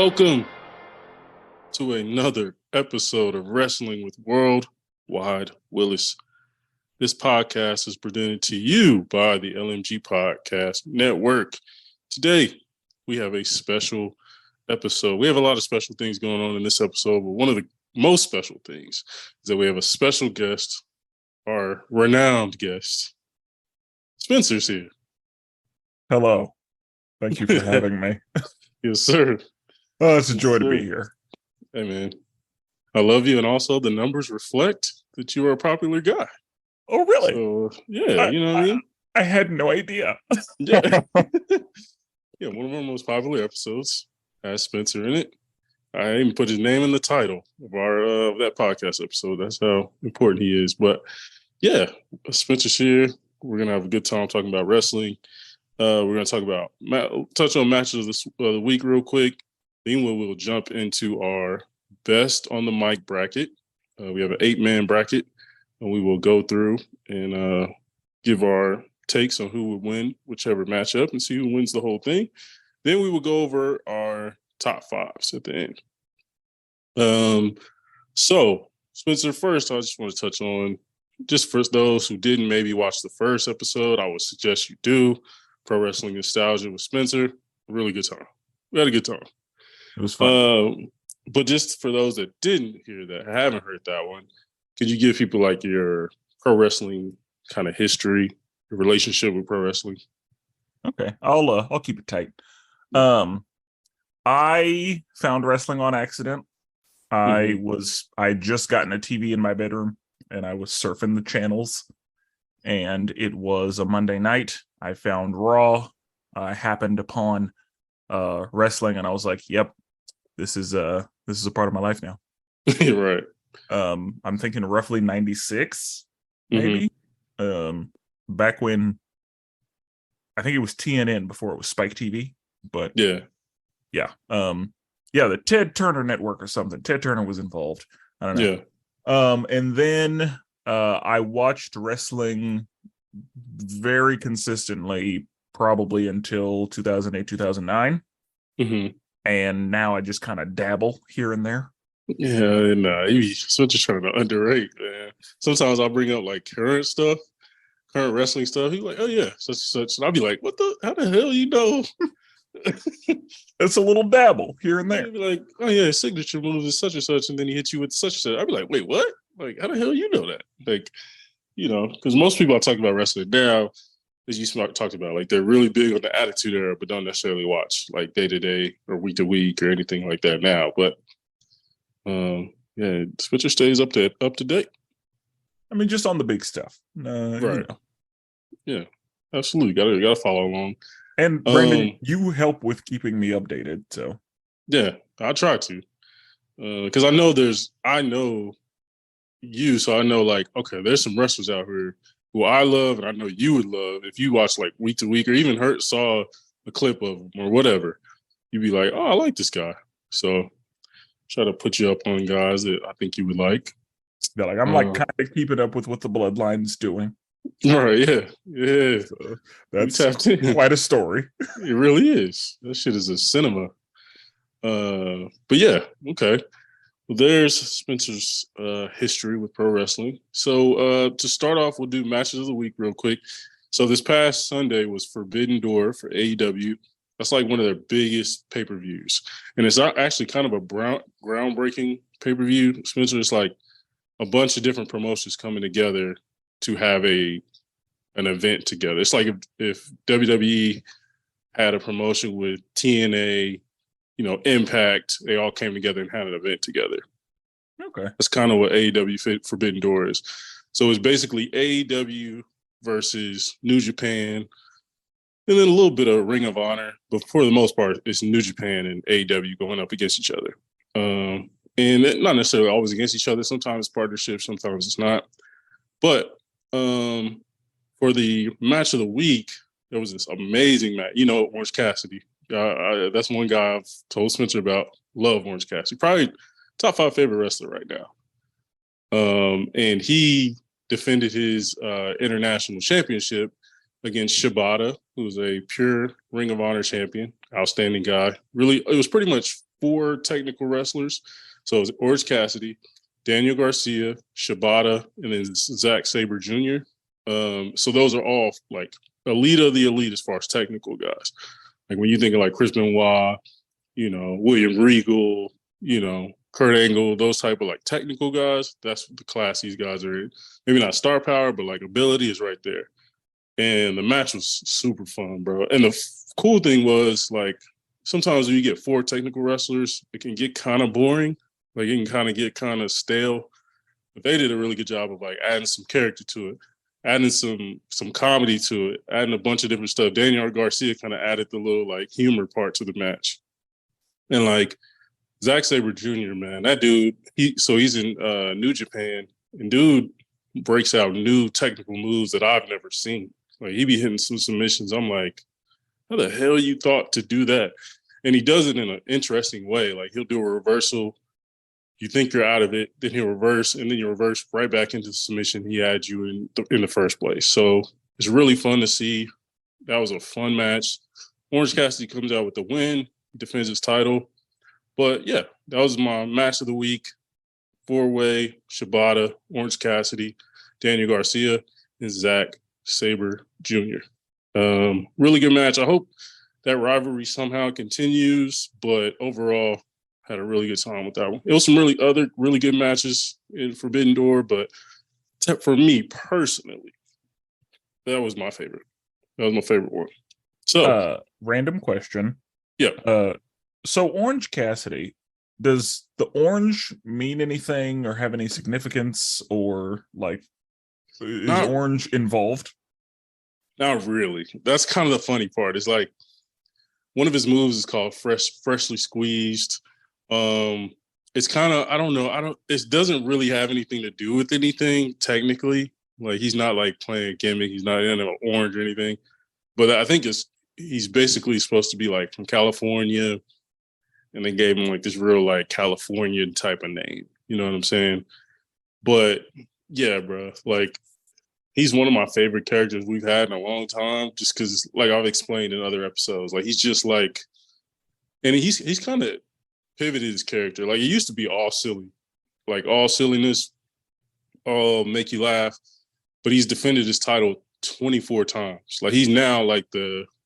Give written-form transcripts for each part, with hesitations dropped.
Welcome to another episode of Wrestling with WorldWide Willis. This podcast is presented to you by the LMG Podcast Network. Today, we have a special episode. We have a lot of special things going on in this episode, but one of the most special things is that we have a special guest, our renowned guest. Spenser's here. Hello. Thank you for having me. Yes, sir. Oh, it's a joy to be here. Hey, man. I love you. And also, the numbers reflect that you are a popular guy. Oh, really? So, yeah, you know what I mean? I had no idea. Yeah. Yeah, one of our most popular episodes has Spenser in it. I even put his name in the title of our that podcast episode. That's how important he is. But, yeah, Spenser's here. We're going to have a good time talking about wrestling. We're going to talk about touch on matches of the week real quick. Then we'll jump into our best on the mic bracket. We have an 8-man bracket, and we will go through and give our takes on who would win whichever matchup and see who wins the whole thing. Then we will go over our top fives at the end. So, Spenser, first, I just want to touch on, just for those who didn't maybe watch the first episode, I would suggest you do. Pro Wrestling Nostalgia with Spenser. Really good time. We had a good time. It was fun. But just for those that didn't hear that, haven't heard that one, could you give people like your pro wrestling kind of history, your relationship with pro wrestling? Okay, I'll keep it tight. I found wrestling on accident. I just gotten a TV in my bedroom and I was surfing the channels, and it was a Monday night. I found Raw. I happened upon wrestling, and I was like, "Yep, this is a part of my life now." Right. I'm thinking roughly 96, maybe. Back when I think it was TNN before it was Spike TV, but yeah. The Ted Turner Network or something. Ted Turner was involved. I don't know. Yeah. And then I watched wrestling very consistently, probably until 2008, 2009. And now I just kind of dabble here and there. Yeah, and you just trying to underrate, man. Sometimes I'll bring up like current wrestling stuff. He's like, "Oh yeah, such and such," and I'll be like, how the hell you know? It's a little dabble here and there. He'd be like, "Oh yeah, his signature move is such and such," and then he hits you with such and such. I'd be like, "Wait, what? Like, how the hell you know that?" Like, you know, because most people I talk about wrestling now, as you talked about, like they're really big on the Attitude Era, but don't necessarily watch like day to day or week to week or anything like that now. But yeah, Spenser stays up to date. I mean, just on the big stuff, right? You know. Yeah, absolutely. Gotta follow along. And Brandon, you help with keeping me updated, so yeah, I try to, because I know you, so I know like, okay, there's some wrestlers out here who I love, and I know you would love if you watch like week to week or even saw a clip of them or whatever. You'd be like, "Oh, I like this guy," so try to put you up on guys that I think you would like. Yeah, like I'm like kind of keeping up with what the Bloodline's doing. Right, yeah. So that's quite a story. It really is. That shit is a cinema. But yeah, okay. Well, there's Spenser's history with pro wrestling. So to start off, we'll do matches of the week real quick. So this past Sunday was Forbidden Door for AEW. That's like one of their biggest pay-per-views. And it's actually kind of a groundbreaking pay-per-view. Spenser, is like a bunch of different promotions coming together to have an event together. It's like if WWE had a promotion with TNA, Impact, they all came together and had an event together. Okay. That's kind of what AEW Forbidden Door is. So it's basically AEW versus New Japan, and then a little bit of Ring of Honor. But for the most part, it's New Japan and AEW going up against each other. And not necessarily always against each other. Sometimes it's partnerships, sometimes it's not. But for the match of the week, there was this amazing match. Orange Cassidy. That's one guy I've told Spenser about. Love Orange Cassidy. Probably top 5 favorite wrestler right now. And he defended his international championship against Shibata, who's a pure Ring of Honor champion. Outstanding guy. Really, it was pretty much 4 technical wrestlers. So it was Orange Cassidy, Daniel Garcia, Shibata, and then Zack Sabre Jr. So those are all like elite of the elite as far as technical guys. Like when you think of like Chris Benoit, William Regal, Kurt Angle, those type of like technical guys, that's the class these guys are in. Maybe not star power, but like ability is right there. And the match was super fun, bro. And the cool thing was like sometimes when you get 4 technical wrestlers, it can get kind of boring. Like it can kind of get kind of stale. But they did a really good job of like adding some character to it, adding some comedy to it, adding a bunch of different stuff. Daniel Garcia kind of added the little like humor part to the match. And like Zack Sabre Jr., man, that dude, he's in New Japan, and dude breaks out new technical moves that I've never seen. Like he be hitting some submissions. I'm like, how the hell you thought to do that? And he does it in an interesting way. Like he'll do a reversal. You think you're out of it, then he'll reverse, and then you reverse right back into the submission he had you in the first place. So it's really fun to see. That was a fun match. Orange Cassidy comes out with the win, defends his title. But yeah, that was my match of the week. 4-way, Shibata, Orange Cassidy, Daniel Garcia, and Zack Sabre Jr. Really good match. I hope that rivalry somehow continues, but overall, had a really good time with that one. It was some really good matches in Forbidden Door, but for me personally, that was my favorite. That was my favorite one. So, random question. Yeah. So Orange Cassidy, does the orange mean anything or have any significance, or like is orange involved? Not really. That's kind of the funny part. It's like one of his moves is called freshly squeezed. It's kind of, I don't know. It doesn't really have anything to do with anything technically. Like he's not like playing a gimmick. He's not in an orange or anything. But I think he's basically supposed to be like from California, and they gave him like this real like California type of name. You know what I'm saying? But yeah, bro, like he's one of my favorite characters we've had in a long time, just because like I've explained in other episodes, like he's just like, and he's kind of pivoted his character. Like it used to be all silly, like all silliness, all make you laugh, but he's defended his title 24 times. Like he's now like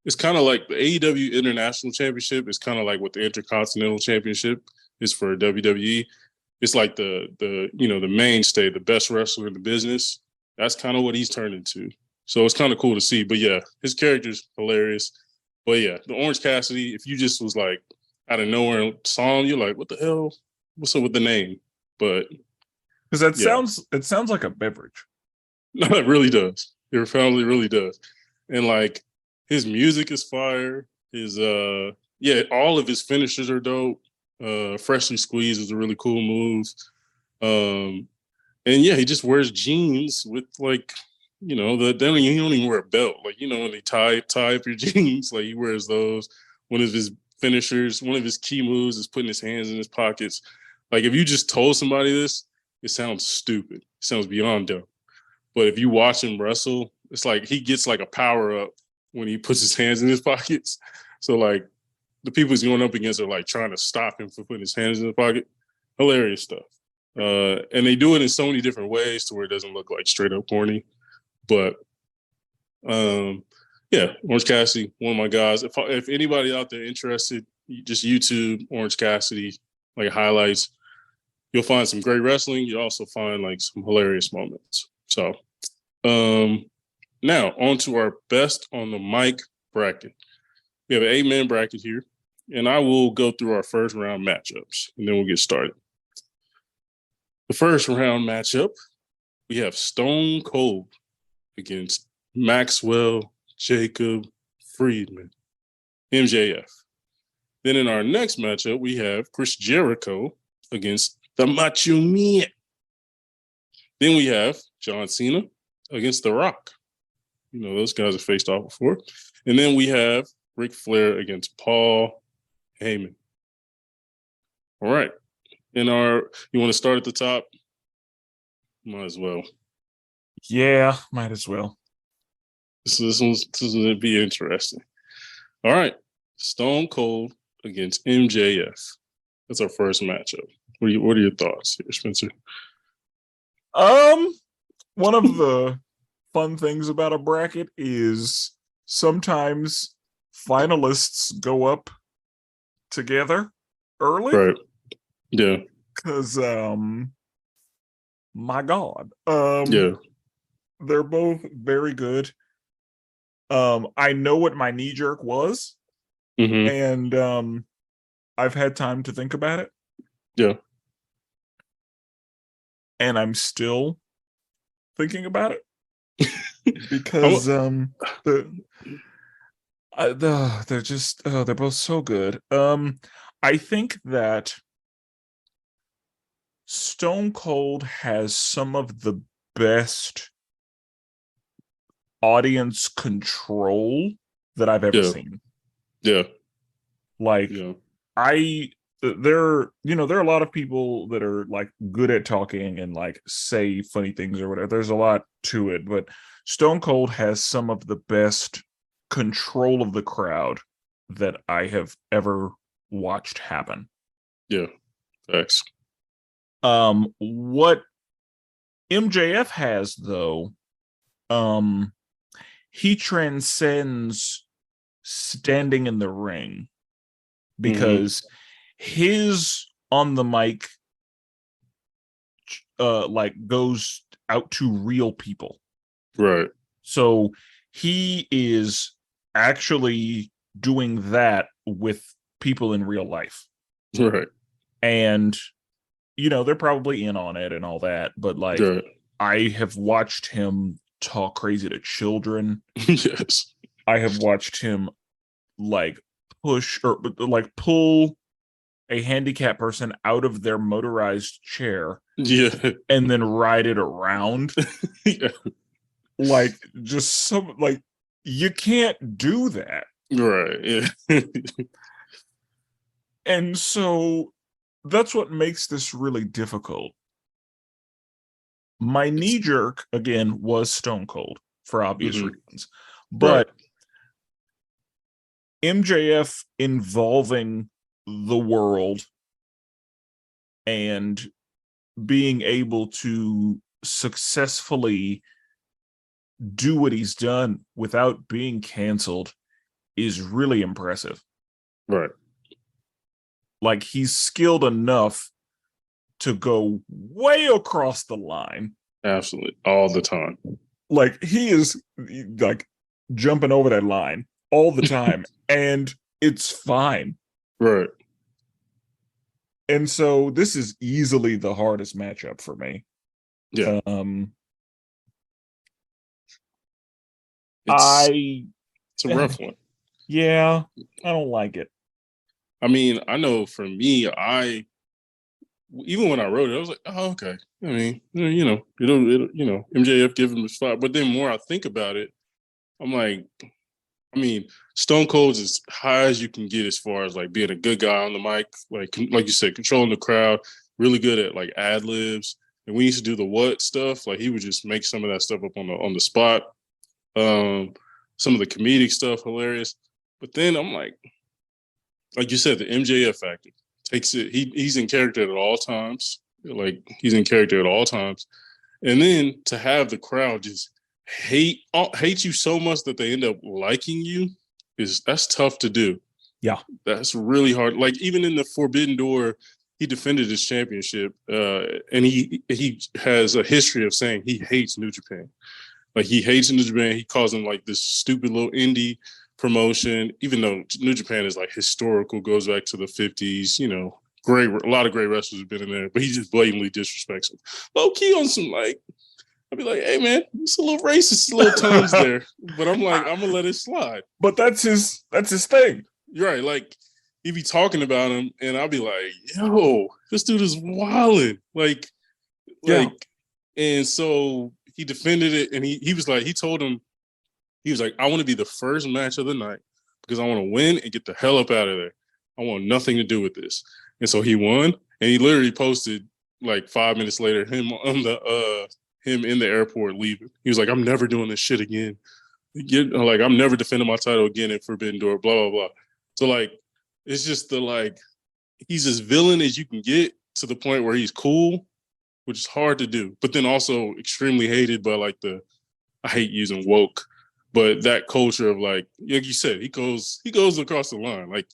it's kind of like the AEW International Championship is kind of like what the Intercontinental Championship is for WWE. It's like the mainstay, the best wrestler in the business. That's kind of what he's turned into. So it's kind of cool to see. But yeah, his character's hilarious. But yeah, the Orange Cassidy, if you just was like out of nowhere and saw him, you're like, what the hell? What's up with the name? But because it sounds like a beverage. No, it really does. It probably really does. And like his music is fire. His all of his finishes are dope. Freshly Squeezed is a really cool move. And yeah, he just wears jeans with like, he don't even wear a belt. Like, when they tie up your jeans, like he wears those. One of his finishers, one of his key moves is putting his hands in his pockets. Like if you just told somebody this, it sounds stupid. It sounds beyond dumb. But if you watch him wrestle, it's like he gets like a power up when he puts his hands in his pockets. So like the people he's going up against are like trying to stop him from putting his hands in his pocket. Hilarious stuff. And they do it in so many different ways to where it doesn't look like straight up corny. But yeah, Orange Cassidy, one of my guys. If anybody out there interested, just YouTube Orange Cassidy, like highlights. You'll find some great wrestling. You'll also find like some hilarious moments. So now on to our best on the mic bracket. We have an 8-man bracket here, and I will go through our first round matchups, and then we'll get started. The first round matchup, we have Stone Cold against Maxwell Jacob Friedman, MJF. Then in our next matchup, we have Chris Jericho against the Macho Man. Then we have John Cena against The Rock. Those guys have faced off before. And then we have Ric Flair against Paul Heyman. All right. You want to start at the top? Might as well. Yeah, might as well. This one's going to be interesting. All right. Stone Cold against MJF. That's our first matchup. What are your thoughts here, Spencer? One of the fun things about a bracket is sometimes finalists go up together early. Right. Yeah. Because my God. Yeah. They're both very good. I know what my knee jerk was, and I've had time to think about it. Yeah. And I'm still thinking about it because they're just they're both so good. I think that Stone Cold has some of the best audience control that I've ever seen. Yeah. Like there are a lot of people that are like good at talking and like say funny things or whatever. There's a lot to it, but Stone Cold has some of the best control of the crowd that I have ever watched happen. Yeah. Thanks. What MJF has though, he transcends standing in the ring because his on the mic like goes out to real people. Right. So he is actually doing that with people in real life. Right. And they're probably in on it and all that, but like I have watched him talk crazy to children. Yes. I have watched him like push or like pull a handicapped person out of their motorized chair and then ride it around. Like just some like you can't do that. Right. Yeah. And so that's what makes this really difficult. My knee jerk again was Stone Cold for obvious reasons. But MJF involving the world and being able to successfully do what he's done without being canceled is really impressive. Right. Like he's skilled enough to go way across the line. Absolutely. All the time. Like he is like jumping over that line all the time and it's fine. Right. And so this is easily the hardest matchup for me. Yeah. It's a rough one. Yeah, I don't like it. I mean, I know for me, even when I wrote it, I was like, oh, okay. I mean, MJF give him a spot. But then more I think about it, I'm like, I mean, Stone Cold's as high as you can get as far as like being a good guy on the mic, like you said, controlling the crowd, really good at like ad libs. And we used to do the what stuff, like he would just make some of that stuff up on the spot. Some of the comedic stuff hilarious. But then I'm like you said, the MJF factor takes it. He's in character at all times. Like he's in character at all times. And then to have the crowd just hate you so much that they end up liking you that's tough to do. Yeah. That's really hard. Like even in the Forbidden Door, he defended his championship, and he has a history of saying he hates New Japan. Like he hates New Japan. He calls them like this stupid little indie promotion, even though New Japan is like historical, goes back to the 50s, a lot of great wrestlers have been in there, but he just blatantly disrespects them. Low key on some like, I'd be like, hey man, it's a little racist, little tones there. But I'm like, I'm gonna let it slide. But that's his thing. You're right. Like he'd be talking about him and I'll be like, yo, this dude is wilding. Like, and so he defended it and he was like, he told him, he was like, I want to be the first match of the night because I want to win and get the hell up out of there. I want nothing to do with this. And so he won, and he literally posted like 5 minutes later him on him in the airport leaving. He was like, I'm never doing this shit again. Like I'm never defending my title again at Forbidden Door. Blah blah blah. So like, it's just the like, he's as villain as you can get to the point where he's cool, which is hard to do, but then also extremely hated by like I hate using woke, but that culture of like you said, he goes across the line. Like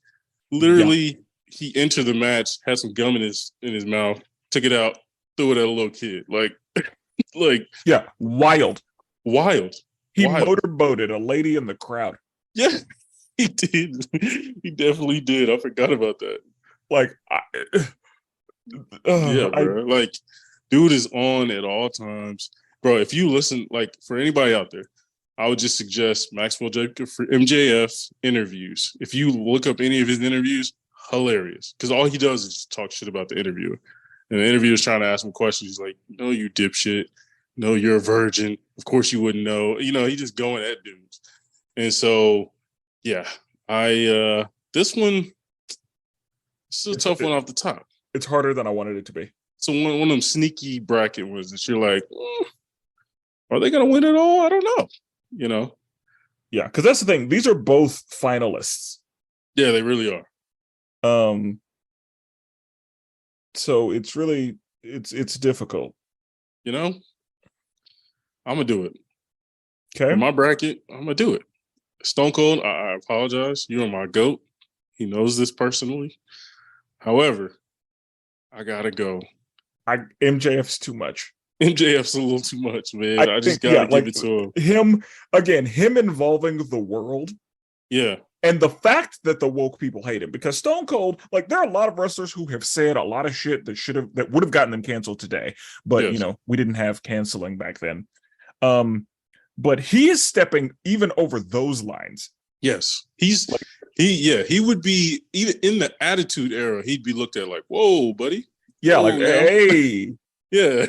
literally he entered the match, had some gum in his mouth, took it out, threw it at a little kid. Like wild. He motorboated a lady in the crowd. Yeah, he did. He definitely did. I forgot about that. Like, bro. Like, dude is on at all times, bro. If you listen, like, for anybody out there, I would just suggest Maxwell Jacob for MJF interviews. If you look up any of his interviews, hilarious, because all he does is just talk shit about the interviewer, and the interviewer's trying to ask him questions. He's like, "No, you dipshit. No, you're a virgin. Of course you wouldn't know." You know, he just going at dudes. And so, yeah, this is a tough one off the top. It's harder than I wanted it to be. So one of them sneaky bracket ones that you're like, are they going to win it all? I don't know. You know? Yeah, because that's the thing. These are both finalists. Yeah, they really are. So it's really, it's difficult. You know? I'm going to do it. Okay. In my bracket, I'm going to do it. Stone Cold, I apologize. You are my GOAT. He knows this personally. However, I gotta go. MJF's too much. MJF's a little too much, man. I just gotta give it to him. Him involving the world. Yeah. And the fact that the woke people hate him, because Stone Cold, like, there are a lot of wrestlers who have said a lot of shit that would have gotten them canceled today. But you know, we didn't have canceling back then. But he is stepping even over those lines. Yes. He would be, even in the Attitude Era, he'd be looked at like, whoa, buddy. Yeah, whoa, like, hey. Yeah.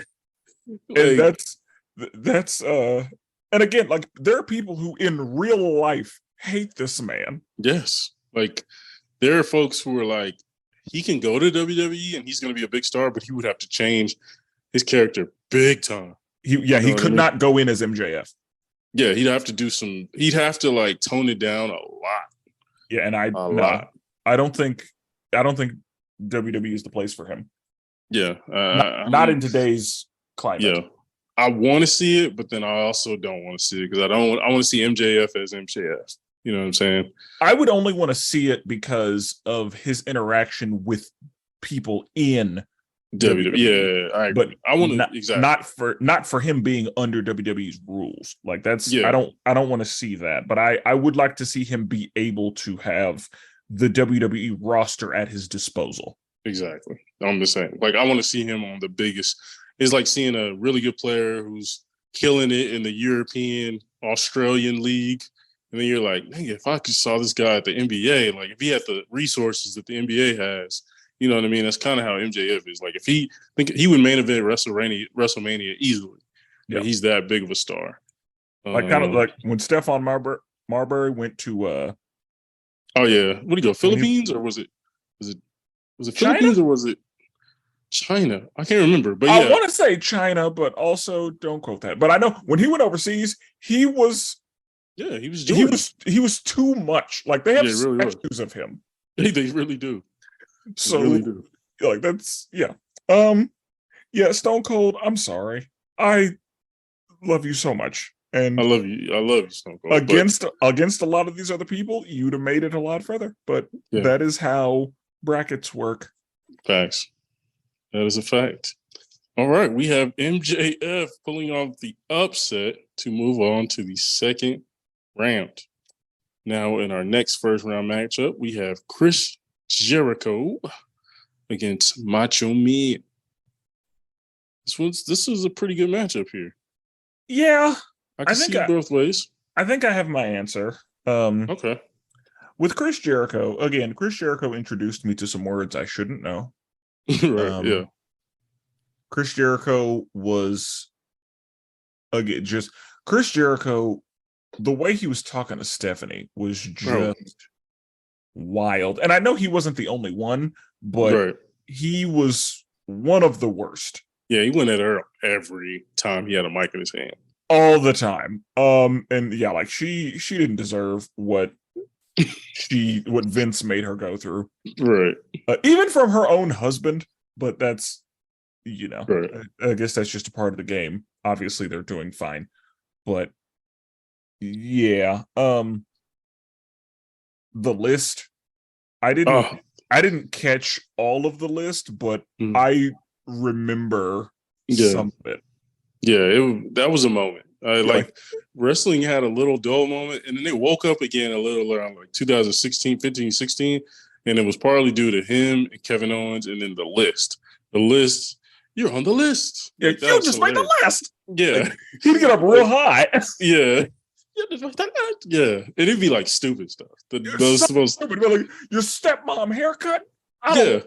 And that's and again, like, there are people who in real life hate this man. Yes. Like, there are folks who are like, he can go to WWE and he's going to be a big star, but he would have to change his character big time. He could not go in as MJF. Yeah, he'd have to like tone it down a lot. Yeah, and I don't think WWE is the place for him. Yeah. Not in today's climate. Yeah. I want to see it, but then I also don't want to see it because I want to see MJF as MJF. You know what I'm saying? I would only want to see it because of his interaction with people in WWE. Yeah, I agree. But I want to exactly not for him being under WWE's rules. Like, that's I don't want to see that. But I would like to see him be able to have the WWE roster at his disposal. Exactly. I'm the same. Like, I want to see him on the biggest. It's like seeing a really good player who's killing it in the European, Australian league. And then you're like, dang, if I saw this guy at the NBA, like if he had the resources that the NBA has, you know what I mean? That's kind of how MJF is. Like, if he would main event WrestleMania easily. Yeah, he's that big of a star. Like, kind of like when Stephon Marbury went to oh yeah, what did he go? Philippines or was it Philippines or was it China? I can't remember. But I want to say China, but also don't quote that. But I know when he went overseas, he was he was too much. Like, they have statues of him. They really do. So really do. Like, that's Stone Cold, I'm sorry. I love you so much. And I love you, Stone Cold. Against a lot of these other people, you'd have made it a lot further. But that is how brackets work. Facts. That is a fact. All right, we have MJF pulling off the upset to move on to the second round. Now, in our next first round matchup, we have Chris Jericho against Macho Man. This is a pretty good matchup here. Yeah, I can see it both ways. I think I have my answer. Okay. With Chris Jericho, again, Chris Jericho introduced me to some words I shouldn't know. Right. Chris Jericho was Chris Jericho. The way he was talking to Stephanie was just wild. And I know he wasn't the only one, but he was one of the worst. Yeah, he went at her every time he had a mic in his hand. All the time. And yeah, like she didn't deserve what what Vince made her go through, Right. even from her own husband. But that's, Right. I guess that's just a part of the game. Obviously, they're doing fine, but yeah, the list. I didn't. Oh, I didn't catch all of the list, but I remember yeah. some of it. Yeah, that was a moment. Like wrestling had a little dull moment, and then it woke up again a little around like 2016, 15, 16, and it was partly due to him and Kevin Owens, and then the list. The list, you're on the list. Yeah, Like, you just made the list. Yeah, like, he'd get up real high. Yeah. Yeah, and it'd be like stupid stuff. Those so stupid. Like, your stepmom haircut. Yeah.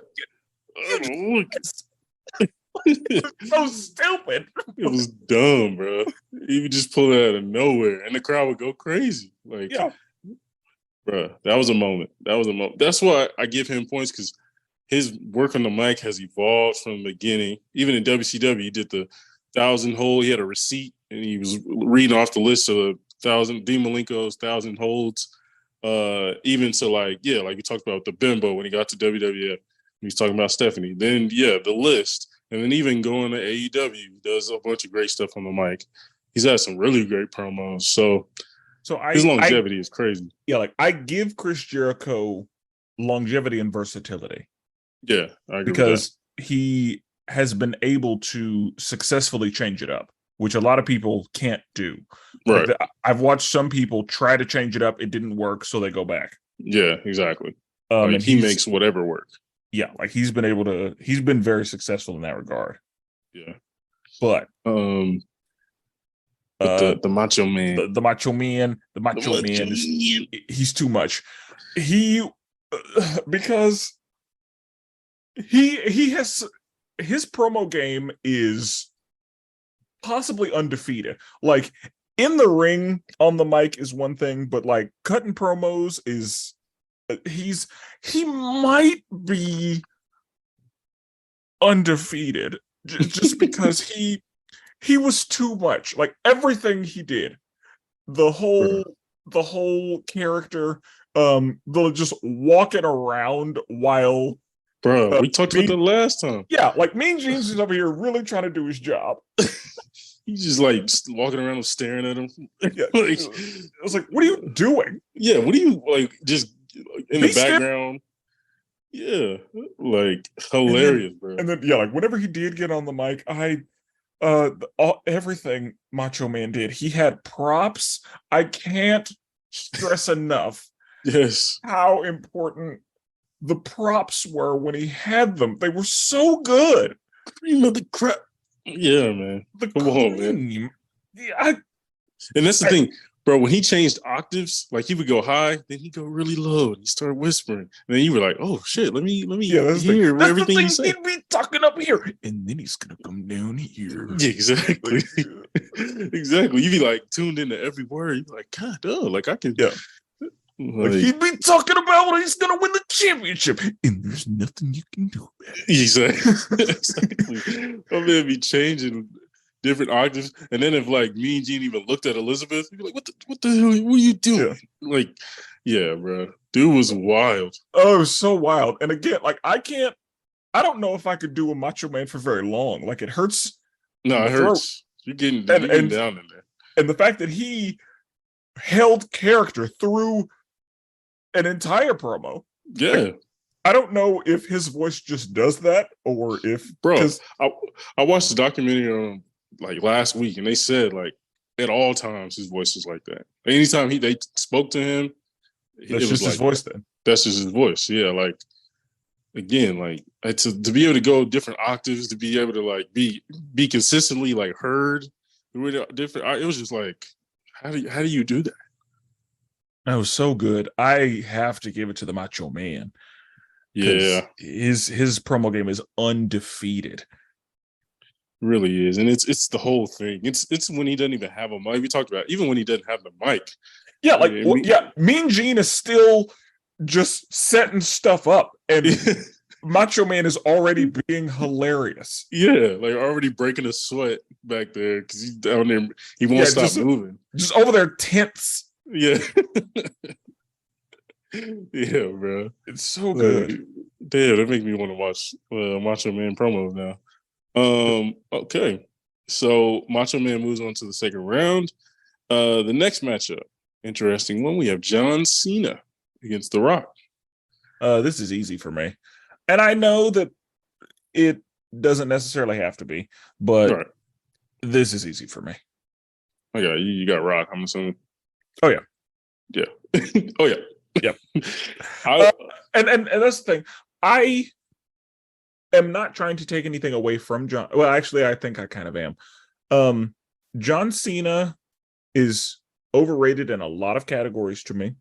So stupid. It was dumb, bro. He would just pull it out of nowhere, and the crowd would go crazy. Like, yeah, bro, that was a moment. That was a moment. That's why I give him points, because his work on the mic has evolved from the beginning. Even in WCW, he did the 1,000 hold. He had a receipt, and he was reading off the list of 1,000 Dean Malenko's 1,000 holds. Even to like we talked about the bimbo when he got to WWF. He was talking about Stephanie. Then the list. And then even going to AEW, does a bunch of great stuff on the mic. He's had some really great promos. So his longevity is crazy. Yeah, like I give Chris Jericho longevity and versatility. Yeah, I agree because he has been able to successfully change it up, which a lot of people can't do. Right. Like I've watched some people try to change it up. It didn't work, so they go back. Yeah, exactly. And he makes whatever work. Yeah, like he's been very successful in that regard. Yeah. But the Macho Man. The Macho Man is he's too much. Because he has his promo game is possibly undefeated. Like in the ring on the mic is one thing, but like cutting promos is he might be undefeated just because he was too much. Like everything he did, the whole character, the just walking around while we talked about that last time. Yeah, like Mean Gene's is over here really trying to do his job. He's just like walking around and staring at him. Yeah, like, I was like, what are you doing? Yeah, what are you like just in the background? Yeah, like hilarious, bro. And then like whenever he did get on the mic, everything Macho Man did, he had props. I can't stress enough how important the props were when he had them. They were so good. Cream of the crap. Yeah, man. Come on, man. Yeah, and that's the thing, bro. When he changed octaves, like he would go high, then he'd go really low, and he started whispering. And then you were like, "Oh shit, let me hear everything he's saying." He'd be talking up here, and then he's gonna come down here. Yeah, exactly. Exactly. You'd be like tuned into every word. You'd be like, God, like I can. Yeah. Like he'd be talking about when he's gonna win the championship, and there's nothing you can do about it. Exactly. My man be changing different octaves, and then if like Mean Gene even looked at Elizabeth, he'd be like, "What the hell? What are you doing?" Yeah. Like, yeah, bro, dude was wild. Oh, it was so wild. And again, like I don't know if I could do a Macho Man for very long. Like it hurts. No, it hurts. You're getting down in there. And the fact that he held character through an entire promo. Yeah. Like, I don't know if his voice just does that or if... Bro, I watched the documentary on like last week, and they said like at all times his voice was like that. Anytime they spoke to him, that's just his voice then. That's just his voice. Yeah, like again, like to be able to go different octaves, to be able to like be consistently like heard different, it was just like, how do you do that? That was so good. I have to give it to the Macho Man. Yeah, his promo game is undefeated. It really is, and it's the whole thing. It's when he doesn't even have a mic. We talked about even when he doesn't have the mic. Yeah, like Mean Gene is still just setting stuff up, and Macho Man is already being hilarious. Yeah, like already breaking a sweat back there because he's down there. He won't stop moving. Just over there tense. Yeah. Yeah, bro. It's so good. Damn, that make me want to watch Macho Man promos now. Okay. So Macho Man moves on to the second round. The next matchup, interesting one. We have John Cena against The Rock. This is easy for me. And I know that it doesn't necessarily have to be, but Right. this is easy for me. Okay, you got Rock, I'm assuming. Oh yeah. Yeah. Oh yeah. Yep. I, and that's the thing. I am not trying to take anything away from John. Well, actually, I think I kind of am. John Cena is overrated in a lot of categories to me.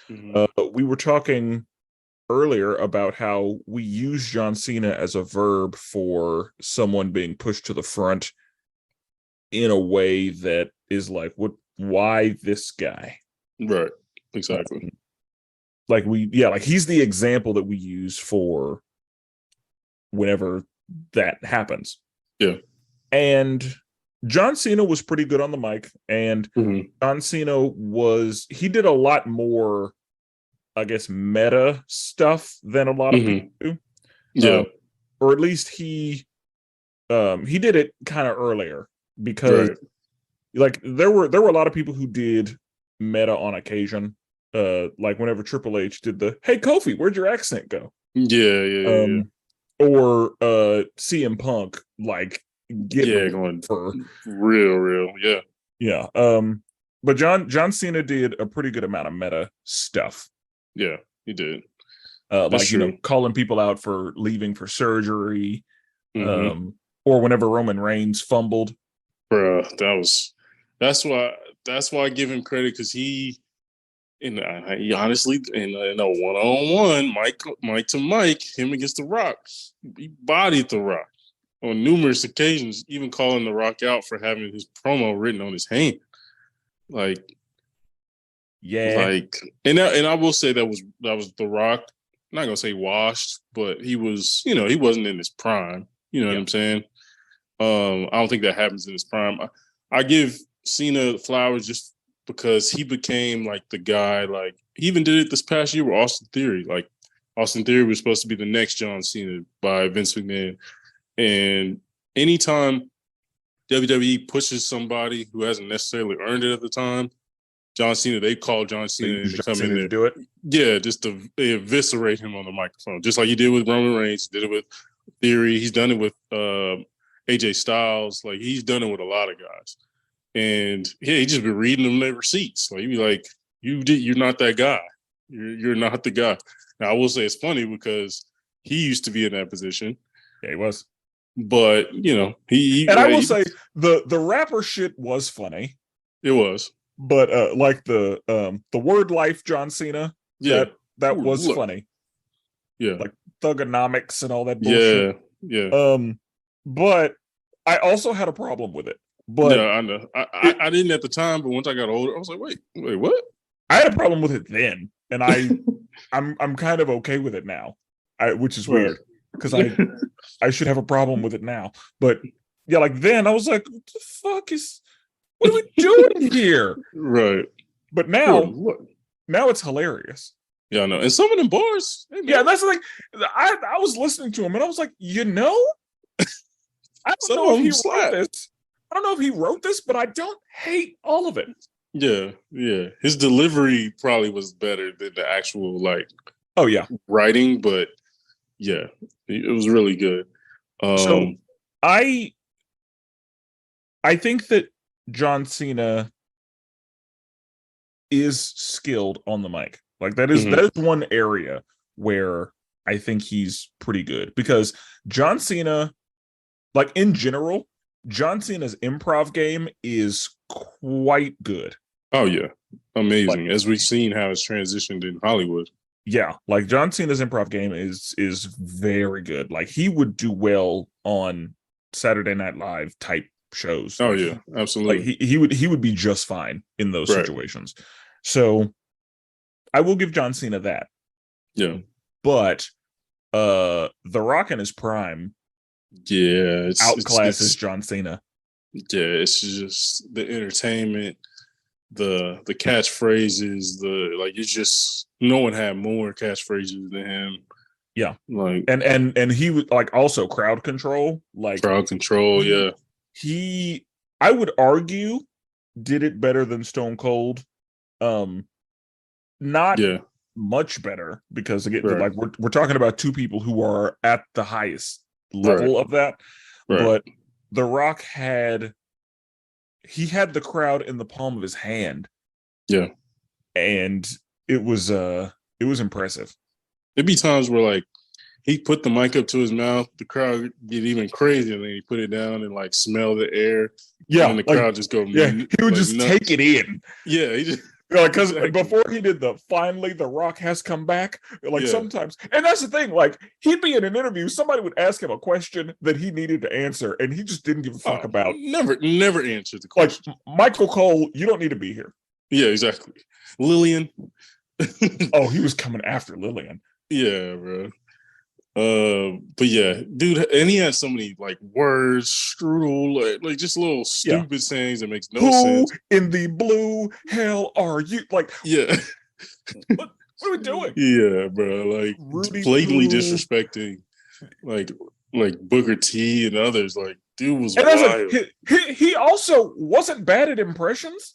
We were talking earlier about how we use John Cena as a verb for someone being pushed to the front in a way that is like, what? Why this guy? right. Exactly. Like he's the example that we use for whenever that happens. Yeah. And John Cena was pretty good on the mic, and John Cena he did a lot more, I guess, meta stuff than a lot of people do. Yeah. Or at least he did it kind of earlier, because like there were a lot of people who did meta on occasion. Like whenever Triple H did the "Hey Kofi, where'd your accent go?" Yeah. Or CM Punk, like Going for real. Yeah. Yeah. But John Cena did a pretty good amount of meta stuff. Yeah, he did. Like true. Calling people out for leaving for surgery, or whenever Roman Reigns fumbled. Bro, that's why I give him credit, because he honestly in a one-on-one, Mike to Mike, him against The Rock, he bodied The Rock on numerous occasions, even calling The Rock out for having his promo written on his hand. Like, and I will say that was The Rock. I'm not gonna say washed, but he was, he wasn't in his prime. You know what I'm saying? I don't think that happens in his prime. I give Cena flowers just because he became like the guy. Like, he even did it this past year with Austin Theory. Like, Austin Theory was supposed to be the next John Cena by Vince McMahon. And anytime WWE pushes somebody who hasn't necessarily earned it at the time, John Cena, they call John Cena to come in there. To do it? Yeah, just to eviscerate him on the microphone. Just like he did with Roman Reigns, did it with Theory. He's done it with AJ Styles. Like, he's done it with a lot of guys. And yeah, he just been reading them their receipts. Like, he'd be like, you're not that guy. You're not the guy. Now, I will say it's funny because he used to be in that position. Yeah, he was. But, he and I will say the rapper shit was funny. It was. But like the word life John Cena, that was funny. Yeah. Like thugonomics and all that bullshit. Yeah. But I also had a problem with it. But yeah, I know. I didn't at the time, but once I got older, I was like, wait, what? I had a problem with it then, and I'm kind of okay with it now. Which is weird, because I should have a problem with it now. But yeah, like then I was like, what the fuck what are we doing here? Right. But now it's hilarious. Yeah, I know. And some of them bars. Yeah, that's like I was listening to him and I was like, I don't know if he wrote this. I don't know if he wrote this, but I don't hate all of it. Yeah. His delivery probably was better than the actual writing, but yeah, it was really good. So I think that John Cena is skilled on the mic. Like that is one area where I think he's pretty good, because John Cena, like in general, John Cena's improv game is quite good. Oh yeah, amazing. As we've seen how it's transitioned in Hollywood. Yeah, like John Cena's improv game is very good. Like he would do well on Saturday Night Live type shows. Oh yeah, absolutely. Like he would be just fine in those situations. So I will give John Cena that. Yeah. But The Rock in his prime outclasses John Cena. Yeah, it's just the entertainment. the catchphrases, it's just no one had more catchphrases than him. Yeah, like and he was like also crowd control, like crowd control. Yeah, he I would argue did it better than Stone Cold. Not yeah, much better, because again, right, like we're talking about two people who are at the highest right, level of that. right. But The Rock had the crowd in the palm of his hand, Yeah, and it was impressive. there'd be times where like he put the mic up to his mouth, the crowd get even crazier, and then he put it down and like smell the air, Yeah, and then the crowd just go he would just nuts. take it in. Yeah, he just Because exactly. before he did finally The Rock has come back, like Yeah. sometimes, and that's the thing, like he'd be in an interview, somebody would ask him a question that he needed to answer, and he just didn't give a fuck about. Never answered the Like question. Michael Cole, you don't need to be here. Yeah, exactly. Lillian. Oh, he was coming after Lillian. Yeah, bro. But yeah, dude, and he had so many like words, strudel, like just little stupid sayings that makes no sense. Who in the blue hell are you? Like, Yeah. what are we doing? Yeah, bro. Like Rudy blatantly Poo. disrespecting like Booker T and others. Like, dude was And wild. he also wasn't bad at impressions.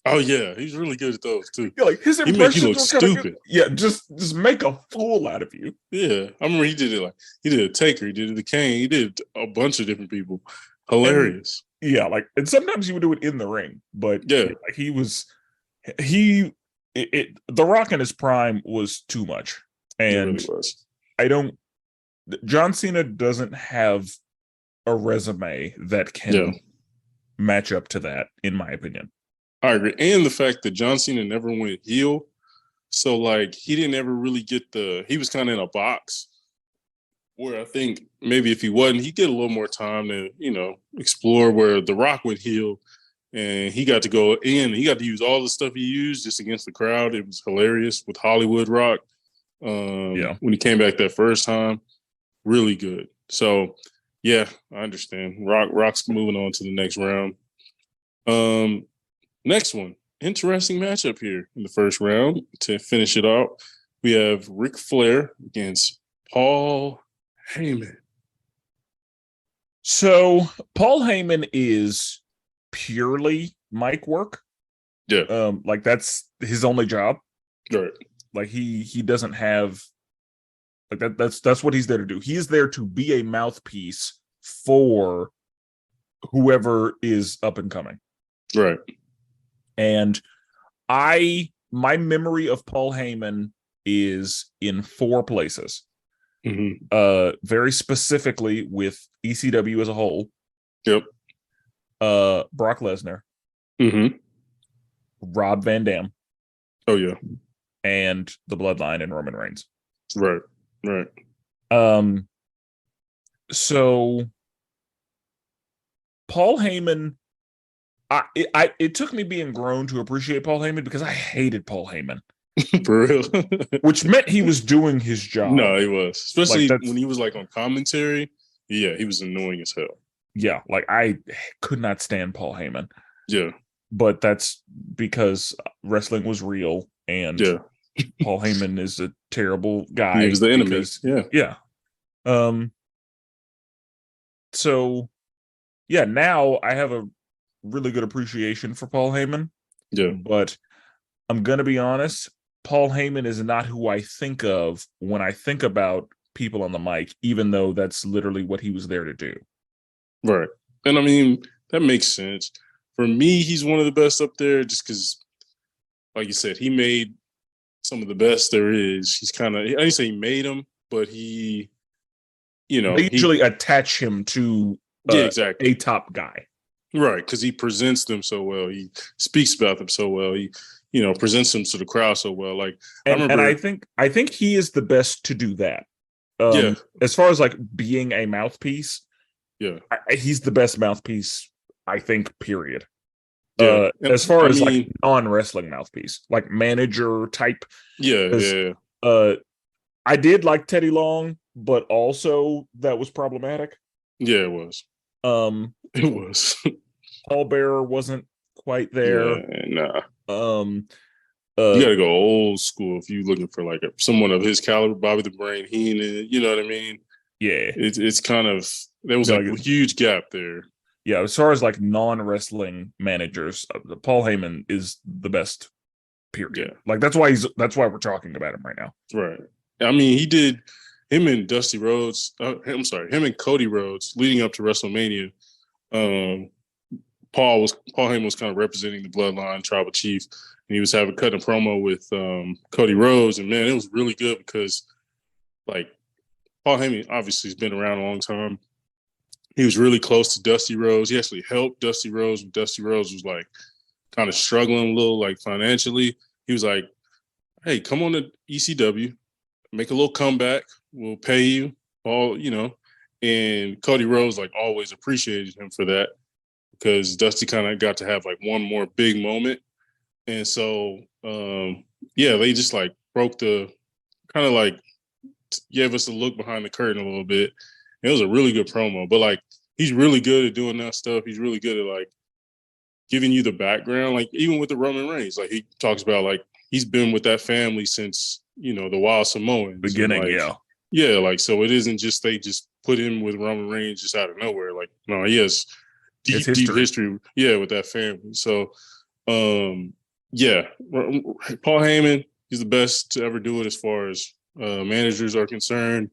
Oh yeah, he's really good at those too. Yeah, like his impressions he make you look stupid. Yeah, just make a fool out of you. Yeah, I remember he did a Taker, he did it to Kane, he did a bunch of different people. Hilarious. And, yeah, like, and sometimes he would do it in the ring, but yeah, like The Rock in his prime was too much, and it really was. John Cena doesn't have a resume that can match up to that, in my opinion. I agree. And the fact that John Cena never went heel. So like he didn't ever really get he was kind of in a box where I think maybe if he wasn't, he'd get a little more time to, explore, where The Rock went heel and he got to go in. He got to use all the stuff he used just against the crowd. It was hilarious with Hollywood Rock. When he came back that first time, really good. So yeah, I understand. Rock's moving on to the next round. Next one, interesting matchup here in the first round to finish it out. We have Ric Flair against Paul Heyman. So Paul Heyman is purely mic work. Yeah. Like that's his only job. Right. Like he doesn't have like that. That's what he's there to do. He is there to be a mouthpiece for whoever is up and coming. Right. And my memory of Paul Heyman is in 4 places. Mm-hmm. Very specifically with ECW as a whole. Yep. Brock Lesnar. Mm-hmm. Rob Van Dam. Oh yeah. And the Bloodline and Roman Reigns. Right. Right. So Paul Heyman, it took me being grown to appreciate Paul Heyman, because I hated Paul Heyman. For real. Which meant he was doing his job. No, he was. Especially like when he was like on commentary. Yeah, he was annoying as hell. Yeah, like I could not stand Paul Heyman. Yeah. But that's because wrestling was real, and Paul Heyman is a terrible guy. He was the enemy. Yeah. So yeah, now I have a really good appreciation for Paul Heyman. Yeah. But I'm gonna be honest, Paul Heyman is not who I think of when I think about people on the mic, even though that's literally what he was there to do. Right. And I mean, that makes sense. For me, he's one of the best up there just because, like you said, he made some of the best there is. He's kind of, I didn't say he made them, but he, they usually attach him to exactly a top guy. Right. Because he presents them so well. He speaks about them so well. He, presents them to the crowd so well. Like, and I think he is the best to do that. As far as like being a mouthpiece, he's the best mouthpiece, I think, period. As far as like non-wrestling mouthpiece, like manager type. I did like Teddy Long, but also that was problematic. Yeah, it was. It was. Paul Bearer wasn't quite there. Yeah, nah. Um, You got to go old school if you're looking for like someone of his caliber, Bobby the Brain Heenan. You know what I mean? yeah, It's kind of there was Yeah, like a huge gap there. yeah. As far as like non-wrestling managers, Paul Heyman is the best. Period. Yeah, Like that's why we're talking about him right now. right. I mean, he did him and Dusty Rhodes. I'm sorry, him and Cody Rhodes leading up to WrestleMania. Um, Paul Heyman was kind of representing the Bloodline Tribal Chief, and he was cutting a promo with Cody Rhodes, and man, it was really good because like Paul Heyman obviously has been around a long time. He was really close to Dusty Rhodes. He actually helped Dusty Rhodes when Dusty Rhodes was like kind of struggling a little, like financially. He was like, "Hey, come on to ECW, make a little comeback. We'll pay you all, you know." And Cody Rhodes like always appreciated him for that because Dusty kind of got to have like one more big moment. And so, yeah, they just like broke the kind of like gave us a look behind the curtain a little bit. It was a really good promo, but like he's really good at doing that stuff. He's really good at like giving you the background, like even with the Roman Reigns, like he talks about like he's been with that family since the Wild Samoans Beginning, and, like, yeah, like so it isn't just they just put him with Roman Reigns just out of nowhere. Like no, he has deep history, yeah, with that family. So, yeah, Paul Heyman, he's the best to ever do it as far as managers are concerned.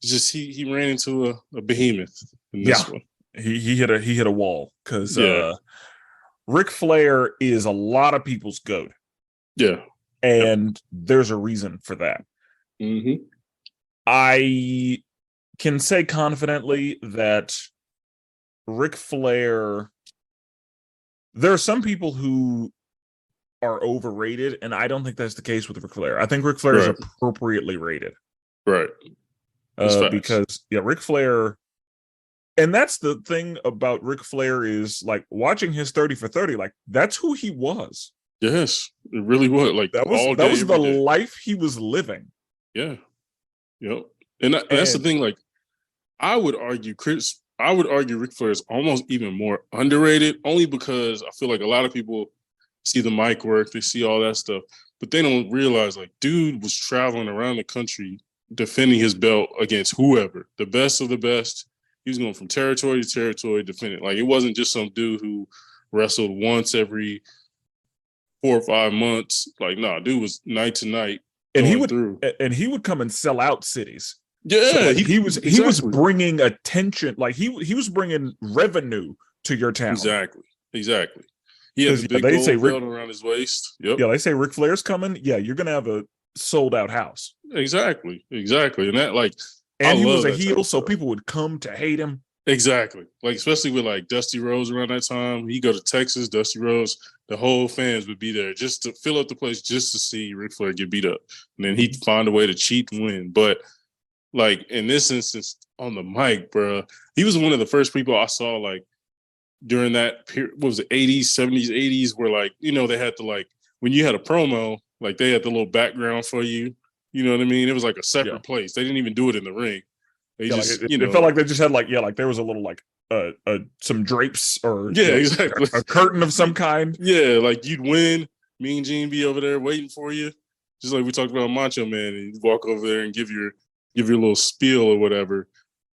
Just he ran into a behemoth in this one. He hit a wall because Ric Flair is a lot of people's GOAT. Yeah. And there's a reason for that. Mm-hmm. I can say confidently that Ric Flair, there are some people who are overrated, and I don't think that's the case with Ric Flair. I think Ric Flair is appropriately rated. Right. Because, Ric Flair, and that's the thing about Ric Flair is like watching his 30 for 30, like that's who he was. Yes, it really was. Like that was the life he was living. Yeah. Yep. And that's the thing. Like, I would argue Ric Flair is almost even more underrated, only because I feel like a lot of people see the mic work, they see all that stuff, but they don't realize like dude was traveling around the country defending his belt against whoever, the best of the best. He was going from territory to territory defending. Like it wasn't just some dude who wrestled once every 4 or 5 months. Like, nah, dude was night to night. And he would come and sell out cities. Yeah, so like he was bringing attention. Like he was bringing revenue to your town. Exactly. He had the big gold belt around his waist. Yep. Yeah, they say Ric Flair's coming. Yeah, you're gonna have a sold out house. Exactly. And that like, and he was a heel, so people would come to hate him. Exactly. Like, especially with like Dusty Rhodes around that time. He go to Texas, Dusty Rhodes, the whole fans would be there just to fill up the place just to see Ric Flair get beat up. And then he'd find a way to cheat and win. But like in this instance on the mic, bro, he was one of the first people I saw like during that period, what was it, 80s, 70s, 80s, where like, they had to like, when you had a promo, like they had the little background for you. You know what I mean? It was like a separate place. They didn't even do it in the ring. They just, like it felt like they just had like, there was a little like some drapes or exactly a curtain of some kind. Yeah, like you'd win, Mean Gene be over there waiting for you, just like we talked about Macho Man, and you walk over there and give your little spiel or whatever.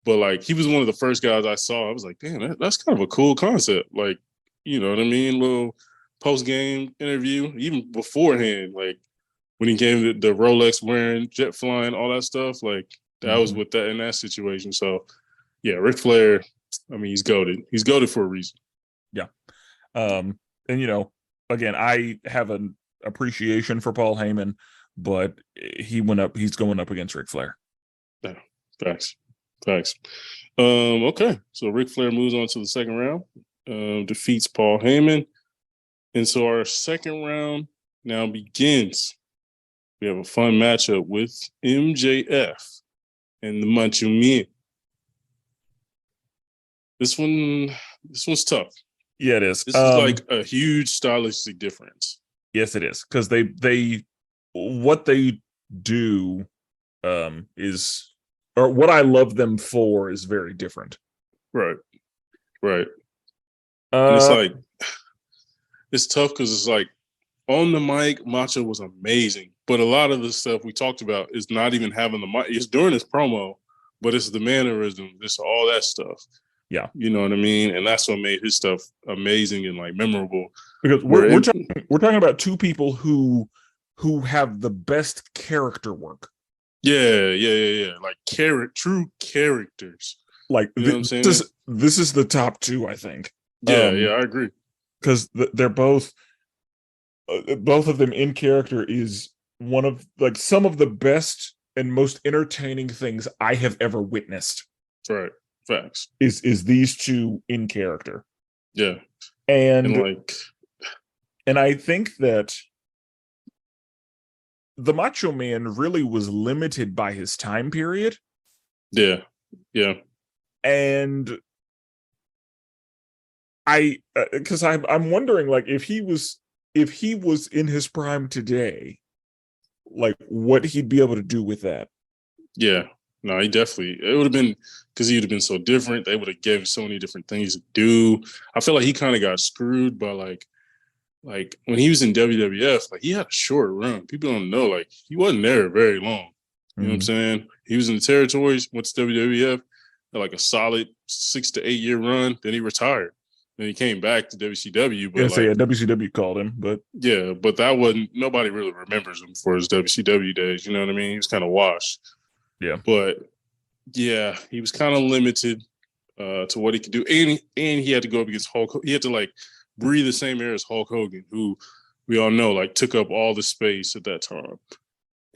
But like he was one of the first guys I saw. I was like, damn, that's kind of a cool concept. Like, you know what I mean? Little post game interview, even beforehand, like when he came to the Rolex wearing, jet flying, all that stuff, like. That was with that in that situation. So, yeah, Ric Flair, I mean, he's goated. He's goated for a reason. Yeah. And, again, I have an appreciation for Paul Heyman, but he's going up against Ric Flair. Yeah, facts. Okay, so Ric Flair moves on to the second round, defeats Paul Heyman. And so our second round now begins. We have a fun matchup with MJF and the Macho Man. This one's tough. Yeah, it is. This is like a huge stylistic difference. Yes, it is, because they what they do is, or what I love them for, is very different. Right. And it's like it's tough because it's like on the mic, Macho was amazing, but a lot of the stuff we talked about is not even having the mic. It's during his promo, but it's the mannerism, it's all that stuff. Yeah, you know what I mean, and that's what made his stuff amazing and like memorable. Because we're talking about two people who have the best character work. Yeah. Like true characters. Like you know what I'm saying? This is the top two, I think. Yeah, I agree. Because they're both of them in character is one of like some of the best and most entertaining things I have ever witnessed. Right. Facts. Is these two in character. Yeah. And I think that the Macho Man really was limited by his time period. Yeah. And because I'm wondering, like, if he was in his prime today, like what he'd be able to do with that. Yeah. No, it would have been, because he would have been so different. They would have given so many different things to do. I feel like he kind of got screwed by like when he was in WWF, like he had a short run. People don't know, like he wasn't there very long. You know what I'm saying? He was in the territories, went to WWF, had like a solid 6 to 8 year run. Then he retired. Then he came back to WCW. But WCW called him, but yeah, but that wasn't, nobody really remembers him for his WCW days. You know what I mean? He was kind of washed. Yeah, but yeah, he was kind of limited to what he could do, and he had to go up against Hulk. He had to like breathe the same air as Hulk Hogan, who we all know like took up all the space at that time.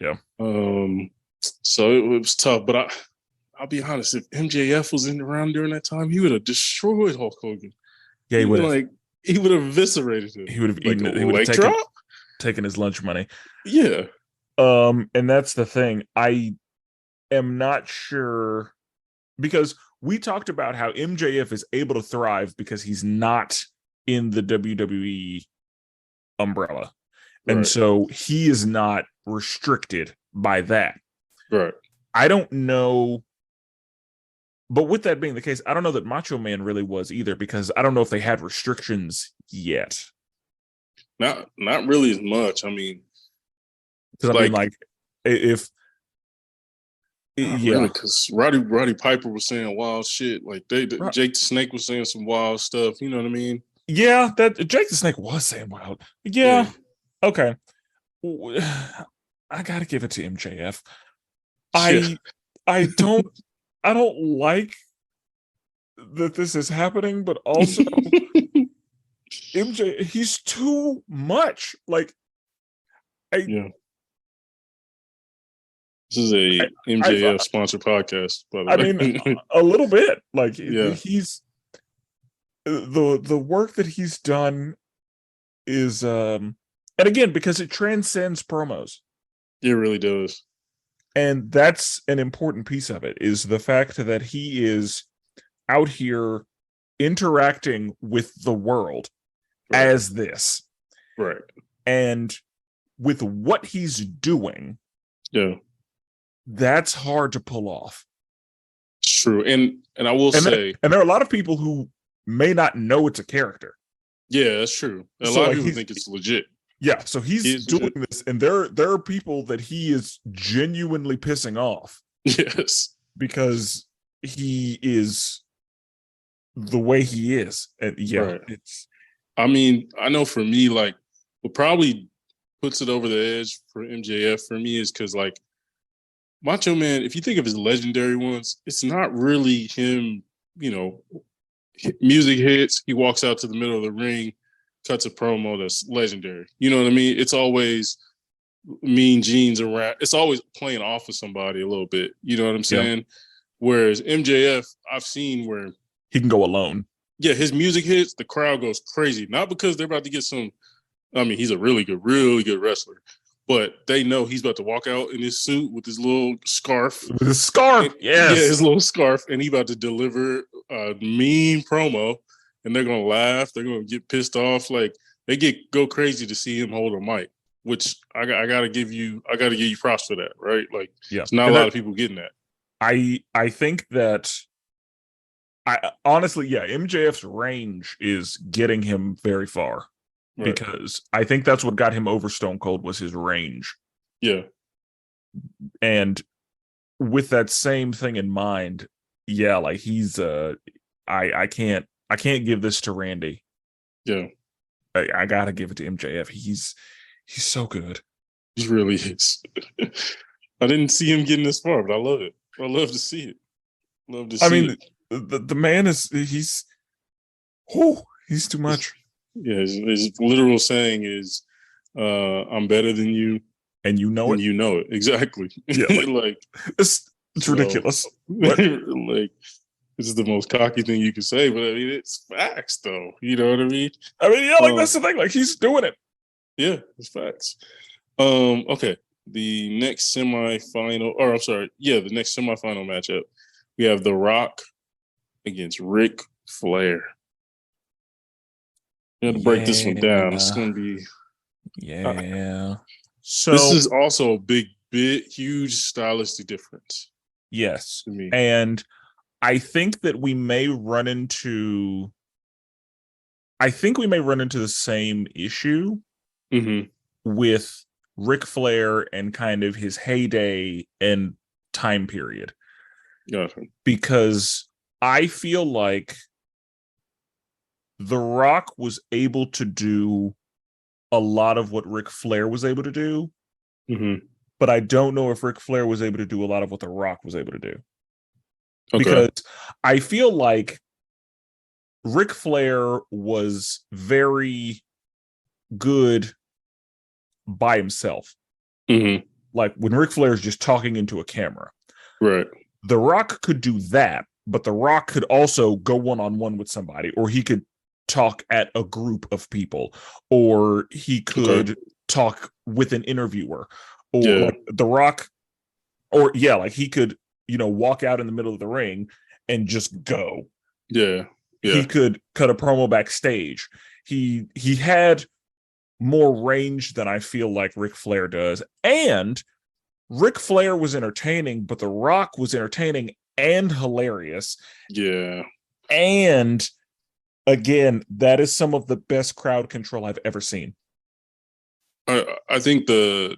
Yeah. So it was tough, but I'll be honest. If MJF was around during that time, he would have destroyed Hulk Hogan. Yeah, he would have. Like he would have eviscerated him. He would have eaten it. He would have taken his lunch money. Yeah. And that's the thing. I am not sure, because we talked about how MJF is able to thrive because he's not in the WWE umbrella. Right. And so he is not restricted by that. Right. I don't know. But with that being the case, I don't know that Macho Man really was either, because I don't know if they had restrictions yet. Not really as much. I mean, because I mean, like if really, because Roddy Piper was saying wild shit. Like Jake the Snake was saying some wild stuff. You know what I mean? Yeah, that Jake the Snake was saying wild. Yeah. Okay. I gotta give it to MJF. I don't like that this is happening, but also MJ, he's too much. Like, This is a MJF sponsored podcast, by the way. I mean, a little bit. Like, he's the work that he's done is, and again, because it transcends promos. It really does. And that's an important piece of it, is the fact that he is out here interacting with the world as this. Right. And with what he's doing, that's hard to pull off. It's true. And I will say... And there are a lot of people who may not know it's a character. Yeah, that's true. A lot of people think it's legit. Yeah, so he's doing this, and there are people that he is genuinely pissing off. Yes. Because he is the way he is. And it's... I mean, I know for me, like, what probably puts it over the edge for MJF for me is because, like, Macho Man, if you think of his legendary ones, it's not really him, you know, music hits, he walks out to the middle of the ring, cuts a promo that's legendary. You know what I mean? It's always Mean Gene's around. It's always playing off of somebody a little bit. You know what I'm saying? Yeah. Whereas MJF, I've seen where he can go alone. Yeah, his music hits, the crowd goes crazy. Not because they're about to get some... I mean, he's a really good wrestler. But they know he's about to walk out in his suit with his little scarf. With his scarf, yes. Yeah, his little scarf. And he's about to deliver a mean promo. And they're going to laugh. They're going to get pissed off. Like, they go crazy to see him hold a mic, which I got to give you props for that, right? Like, it's not a lot of people getting that. I think that, honestly, MJF's range is getting him very far. Right. because I think that's what got him over Stone Cold was his range. Yeah. And with that same thing in mind, yeah, like he's I can't give this to Randy. Yeah. I gotta give it to MJF. He's so good. He really is. I didn't see him getting this far, but I love it. I love to see it. Love to I see mean, it. the man is he's too much. Yeah, his literal saying is, "I'm better than you, And you know and it. you know it exactly." Yeah, like it's so, ridiculous. What? like this is the most cocky thing you can say, but I mean it's facts, though. You know what I mean? I mean, yeah, like that's the thing. Like he's doing it. Yeah, it's facts. Okay. The next semifinal, or I'm sorry, yeah, the next semifinal matchup, we have The Rock against Ric Flair. You have to break this one down. It's going to be. Yeah. This So is also a big, huge stylistic difference yes, to me. and I think that we may run into. I think we may run into the same issue Mm-hmm. with Ric Flair and kind of his heyday and time period, Gotcha. because I feel like The Rock was able to do a lot of what Ric Flair was able to do, Mm-hmm. but I don't know if Ric Flair was able to do a lot of what The Rock was able to do. Okay. Because I feel like Ric Flair was very good by himself. Mm-hmm. Like when Ric Flair is just talking into a camera. Right. The Rock could do that, but The Rock could also go one-on-one with somebody, or he could talk at a group of people, or he could talk with an interviewer, or like The Rock, or yeah, like he could, walk out in the middle of the ring and just go. Yeah. He could cut a promo backstage. He had more range than I feel like Ric Flair does. And Ric Flair was entertaining, but The Rock was entertaining and hilarious. Yeah. And again, that is some of the best crowd control I've ever seen. I think the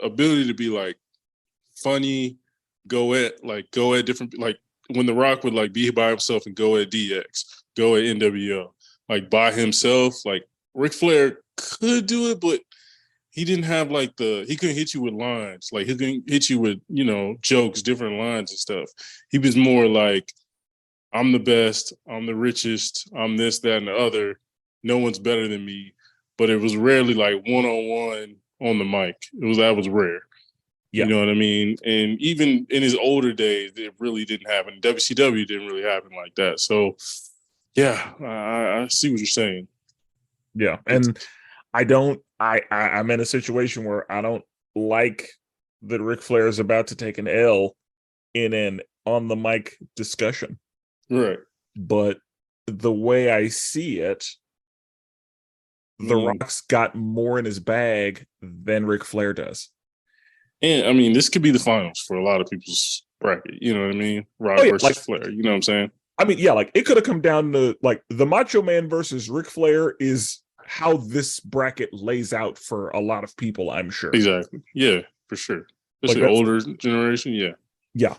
ability to be like funny, go at different, like when The Rock would like be by himself and go at DX, go at NWO, like by himself, like Ric Flair could do it, but he didn't have like he couldn't hit you with lines. Like he couldn't hit you with, jokes, different lines and stuff. He was more like, I'm the best, I'm the richest, I'm this, that, and the other. No one's better than me. But it was rarely like one-on-one on the mic. That was rare. Yeah. You know what I mean? And even in his older days, it really didn't happen. WCW didn't really happen like that. So, yeah, I see what you're saying. Yeah. And I'm in a situation where I don't like that Ric Flair is about to take an L in an on the mic discussion. Right. But the way I see it, The Rock's got more in his bag than Ric Flair does. And I mean, this could be the finals for a lot of people's bracket. You know what I mean? Rock versus Flair. You know what I'm saying? I mean, yeah, like it could have come down to like the Macho Man versus Ric Flair is how this bracket lays out for a lot of people, I'm sure. Exactly. Yeah, for sure. Especially older generation. Yeah. Yeah.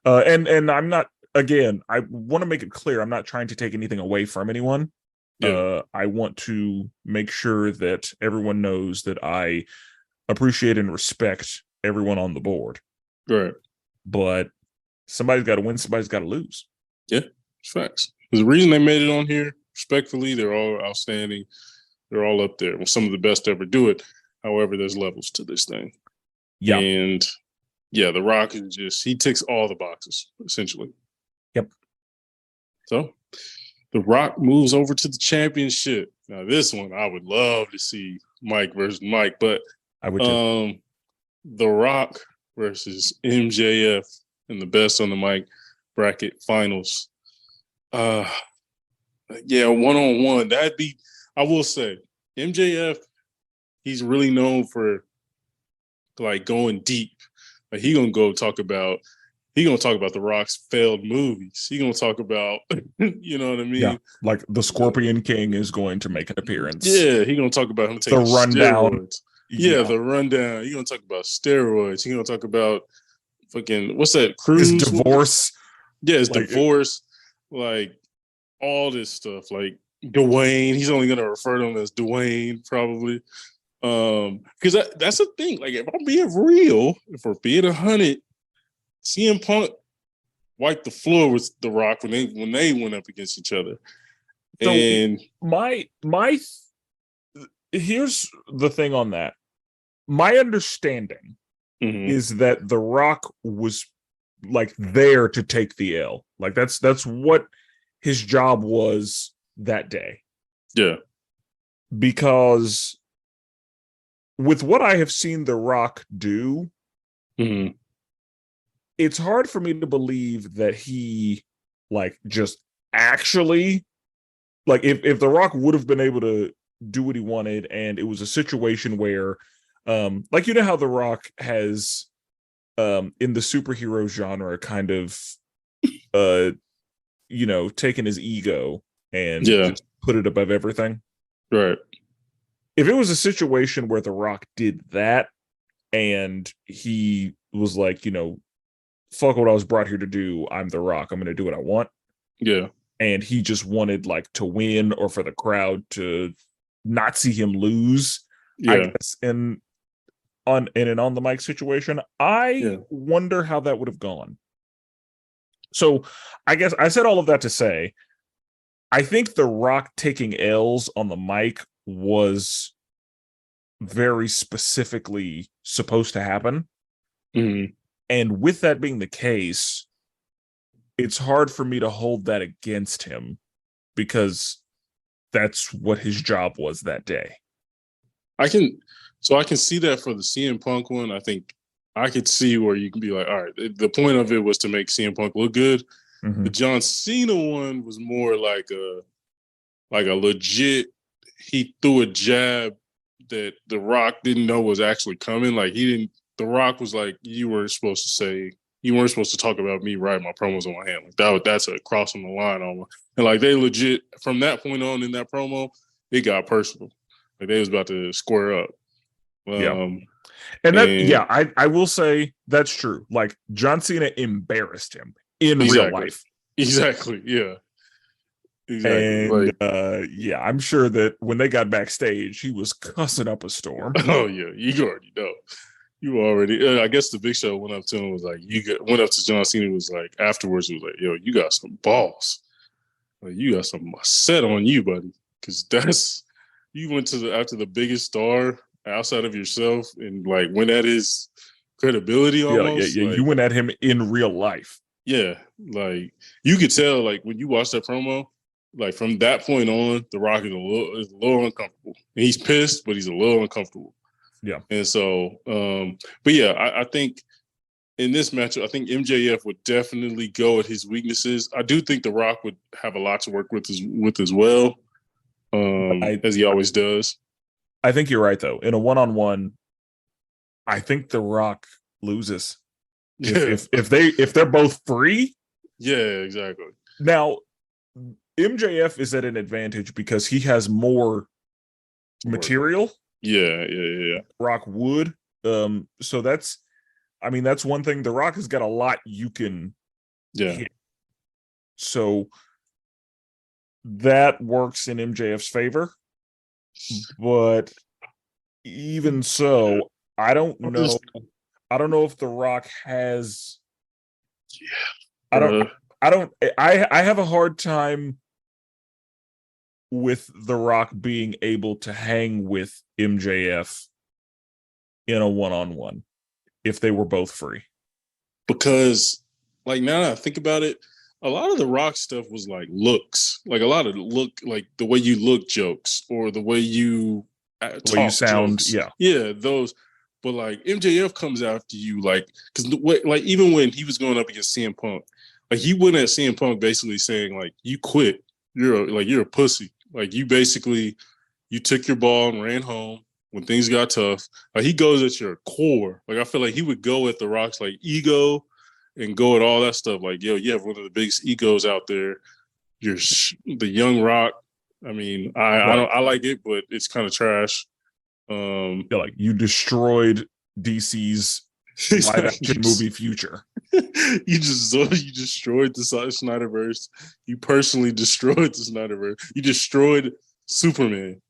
And I'm not, again, I want to make it clear, I'm not trying to take anything away from anyone. Yeah. I want to make sure that everyone knows that I appreciate and respect everyone on the board. Right. But somebody's got to win, somebody's got to lose. Yeah, it's facts. There's a reason they made it on here. Respectfully, they're all outstanding. They're all up there. Well, some of the best to ever do it. However, there's levels to this thing. Yeah. And yeah, The Rock is he ticks all the boxes, essentially. Yep. So The Rock moves over to the championship. Now, this one I would love to see Mike versus Mike, but I would too. The Rock versus MJF in the best on the mic bracket finals. Yeah, one-on-one. That'd be, I will say, MJF, he's really known for like going deep. Like he gonna go talk about He gonna talk about The Rock's failed movies. He gonna talk about, you know what I Yeah, mean? like the Scorpion King is going to make an appearance. Yeah, he gonna talk about him The taking rundown. steroids. Yeah, Yeah, the rundown. He gonna talk about steroids. He gonna talk about fucking what's that his cruise? divorce. Yeah, his Like, divorce. Like all this stuff. Like Dwayne. He's only gonna refer to him as Dwayne probably. Because that's the thing. Like if I'm being real, if we're being 100, CM Punk wiped the floor with The Rock when they went up against each other. so And my here's the thing on that. My understanding is that The Rock was like there to take the L. Like that's what his job was that day. yeah. Because with what I have seen The Rock do, it's hard for me to believe that he like just actually like if The Rock would have been able to do what he wanted and it was a situation where like you know how The Rock has in the superhero genre kind of you know taken his ego and just put it above everything. Right. If it was a situation where The Rock did that and he was like, you know, fuck what I was brought here to do, I'm The Rock, I'm going to do what I want. Yeah. And he just wanted like to win or for the crowd to not see him lose. Yeah. I guess in an on the mic situation, I wonder how that would have gone. So I guess I said all of that to say, I think The Rock taking L's on the mic was very specifically supposed to happen. And with that being the case, it's hard for me to hold that against him because that's what his job was that day. I can see that for the CM Punk one. I think I could see where you can be like, all right, the point of it was to make CM Punk look good. The John Cena one was more like a legit, he threw a jab that The Rock didn't know was actually coming. Like The Rock was like, you weren't supposed to talk about me writing my promos on my hand. Like that's a crossing the line almost. And like they legit, from that point on in that promo, it got personal. Like they was about to square up. I will say that's true. Like John Cena embarrassed him in real life. Exactly. Yeah. Exactly. And I'm sure that when they got backstage, he was cussing up a storm. Oh yeah, you already know. You already. I guess the Big Show went up to him, was like, went up to John Cena, was like, afterwards, he was like, yo, you got some balls. Like you got some set on you, buddy. Because you went to after the biggest star outside of yourself and like went at his credibility almost. Yeah. Like, you went at him in real life. Yeah, like you could tell, like when you watch that promo, like from that point on, The Rock is a little uncomfortable. And he's pissed, but he's a little uncomfortable. Yeah, and so, but yeah, I think in this matchup, I think MJF would definitely go at his weaknesses. I do think The Rock would have a lot to work with as well, as he always does. I think you're right, though. In a one-on-one, I think The Rock loses. If they're both free. Yeah, exactly. Now, MJF is at an advantage because he has more material. Yeah. Rock would. So that's one thing. The Rock has got a lot you can hit. So that works in MJF's favor. But even so, I don't know. I don't know if The Rock has. I have a hard time with The Rock being able to hang with MJF in a one-on-one if they were both free. Because, like, now that I think about it, a lot of The Rock stuff was like looks, like a lot of like the way you look jokes or the way you talk, you sound jokes. Yeah, those. But like MJF comes after you, like, because like even when he was going up against CM Punk, like he went at CM Punk basically saying like, you quit, you're a pussy, like you took your ball and ran home when things got tough. Like he goes at your core. Like I feel like he would go at The Rock's like ego and go at all that stuff. Like, yo, you have one of the biggest egos out there. You're the young Rock. I mean, I like it, but it's kind of trash. Yeah, like you destroyed DC's live action movie future. You destroyed the Snyderverse. You personally destroyed the Snyderverse. You destroyed Superman.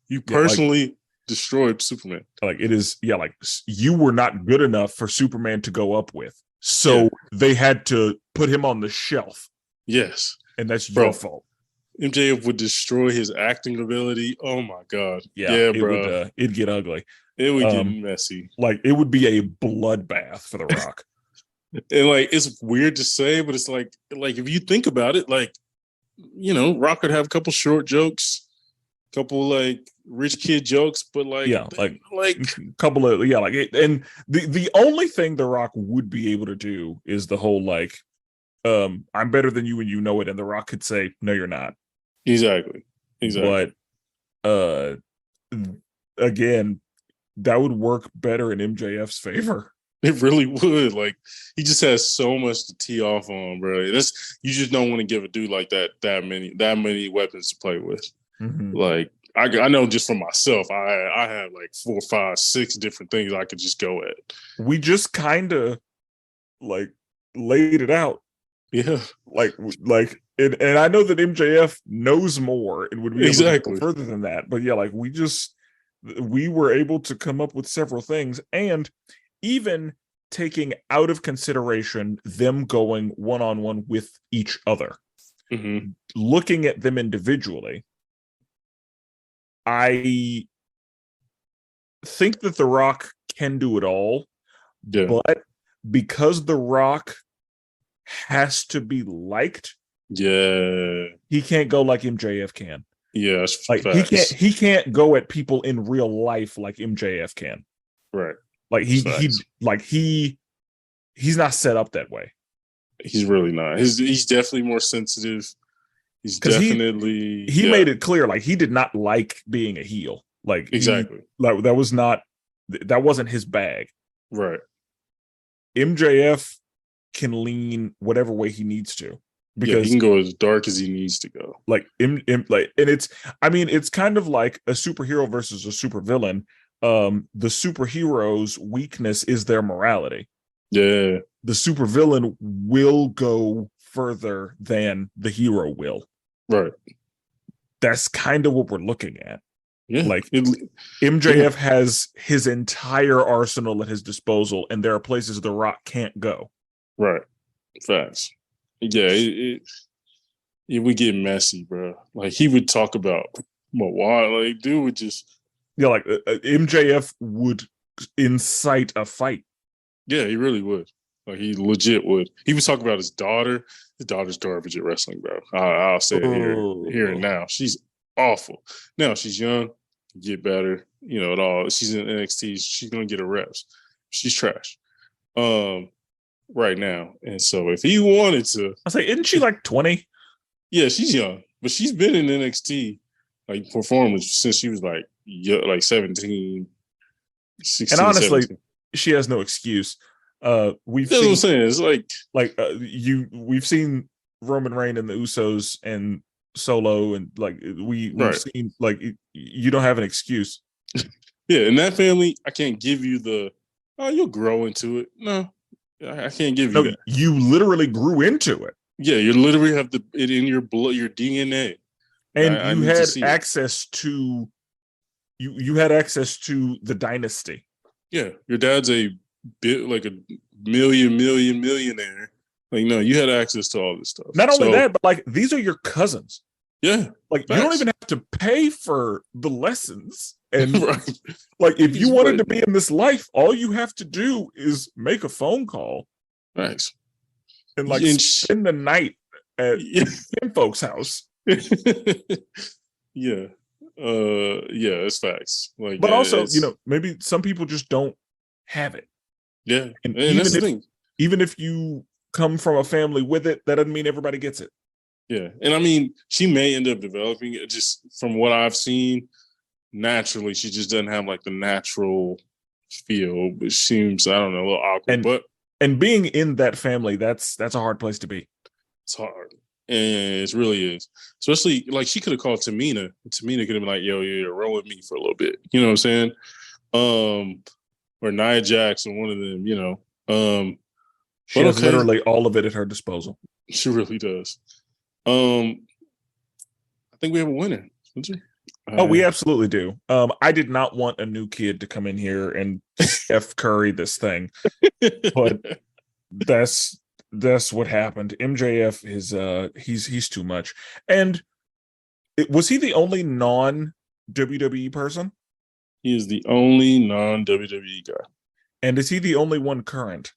You personally destroyed Superman. Like it is, like you were not good enough for Superman to go up with, so they had to put him on the shelf. Yes, and that's your fault. MJF would destroy his acting ability. Oh my god! Yeah, bro, it'd get ugly. It would get messy. Like it would be a bloodbath for The Rock. And like it's weird to say, but it's like if you think about it, like Rock would have a couple short jokes, couple like rich kid jokes, but like a couple of and the only thing The Rock would be able to do is the whole like I'm better than you and you know it, and The Rock could say no you're not. Exactly. But again, that would work better in MJF's favor. It really would. Like he just has so much to tee off on, bro. You just don't want to give a dude like that many weapons to play with. Mm-hmm. Like I know just for myself, I have like 4, 5, 6 different things I could just go at. We just kind of like laid it out. Yeah. And I know that MJF knows more and would be able to go further than that. But yeah, like we were able to come up with several things, and even taking out of consideration them going one-on-one with each other, looking at them individually, I think that The Rock can do it all, but because The Rock has to be liked, he can't go like MJF can. Yeah, like he can't go at people in real life like MJF can. Right. Like he's not set up that way. He's really not. He's definitely more sensitive. He's definitely he made it clear like he did not like being a heel. Like exactly. That wasn't his bag. Right. MJF can lean whatever way he needs to. Because he can go as dark as he needs to go. And it's kind of like a superhero versus a supervillain. The superhero's weakness is their morality. Yeah. The supervillain will go further than the hero will. Right. That's kind of what we're looking at. Yeah. Like MJF has his entire arsenal at his disposal, and there are places The Rock can't go. Right. Facts. Yeah, it would get messy, bro. Like he would talk about why, like dude would just MJF would incite a fight. Yeah, he really would. Like he legit would. He was talking about his daughter. His daughter's garbage at wrestling, bro. I'll say it here and now. She's awful. Now she's young, get better. At all. She's in NXT. She's gonna get her reps. She's trash. Right now. And so if he wanted to, I say, isn't she like 20? Yeah, she's young, but she's been in NXT like performing since she was like 17, 16. And honestly, 17. She has no excuse. That's what I'm saying. It's we've seen Roman Reigns and the Usos and Solo, and we've seen you don't have an excuse. Yeah, in that family, I can't give you you'll grow into it. No. I can't give you that. You literally grew into it. Yeah, you literally have it in your blood, your DNA. And you had access to you had access to the dynasty. Yeah, your dad's a bit like a millionaire. Like, no, you had access to all this stuff. Not only that, but these are your cousins. Yeah. You don't even have to pay for the lessons. And if you wanted to be in this life, all you have to do is make a phone call. Thanks. And spend the night at folks' house. Yeah. It's facts. But also, maybe some people just don't have it. Yeah. And that's the thing. Even if you come from a family with it, that doesn't mean everybody gets it. Yeah. And I mean, she may end up developing it just from what I've seen. Naturally, she just doesn't have the natural feel, which seems, I don't know, a little awkward. And being in that family, that's a hard place to be. It's hard. And it really is. Especially like she could have called Tamina. Tamina could have been like, yo, yeah, roll with me for a little bit. You know what I'm saying? Or Nia Jackson, one of them, you know. She has literally all of it at her disposal. She really does. I think we have a winner. Oh, we absolutely do. I did not want a new kid to come in here and F Curry this thing, but that's what happened. MJF is he's too much. And was he the only non WWE person? He is the only non WWE guy. And is he the only one current?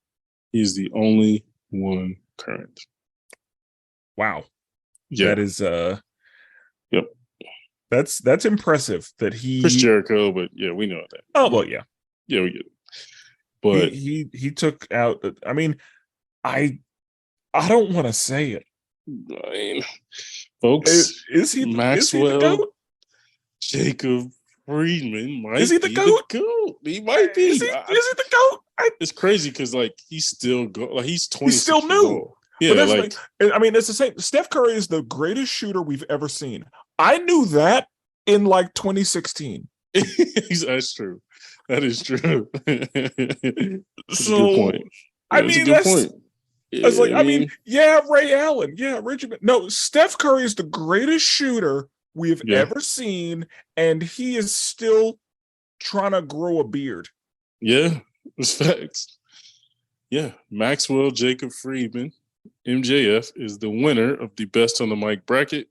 He is the only one current. Wow. Yeah. That is yep. That's impressive that he Chris Jericho, but yeah, we know that. Oh well, yeah. Yeah, we get it. But he took out, I mean, I don't want to say it. I mean, folks, is he Maxwell, is he the GOAT? Jacob Friedman might is he the be GOAT? The GOAT. He might be. Is he the GOAT? It's crazy because like he's still like he's 20. He's still new. Yeah, but like I mean, it's the same. Steph Curry is the greatest shooter we've ever seen. I knew that in like 2016. That's true. That is true. So, a good point. I mean, that's a good point. Yeah, it's like, I mean, yeah, Ray Allen, yeah, Reggie. No, Steph Curry is the greatest shooter we've ever seen, and he is still trying to grow a beard. Yeah, it's facts. Yeah, Maxwell Jacob Friedman, MJF, is the winner of the Best on the Mic bracket.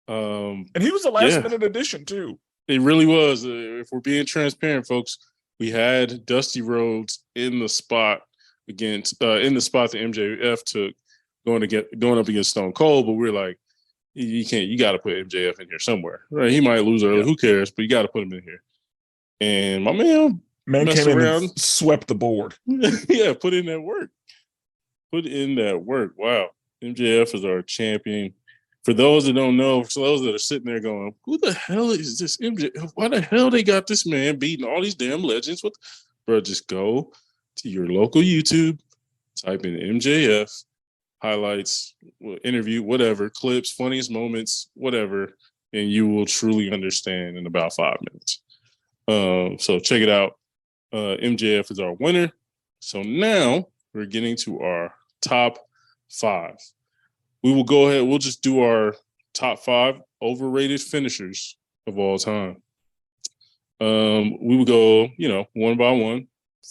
And he was a last-minute addition, too. It really was. If we're being transparent, folks, we had Dusty Rhodes in the spot that MJF took going up against Stone Cold, but we're like, you got to put MJF in here somewhere, right? He might lose early, who cares? But you got to put him in here. And my man came in and swept the board. Yeah, put in that work. Wow, MJF is our champion. For those that don't know, for those that are sitting there going, who the hell is this MJF? Why the hell they got this man beating all these damn legends? Bro, just go to your local YouTube, type in MJF, highlights, interview, whatever, clips, funniest moments, whatever, and you will truly understand in about 5 minutes. So check it out. MJF is our winner. So now we're getting to our top 5. We will go ahead. We'll just do our top 5 overrated finishers of all time. We will go, one by one,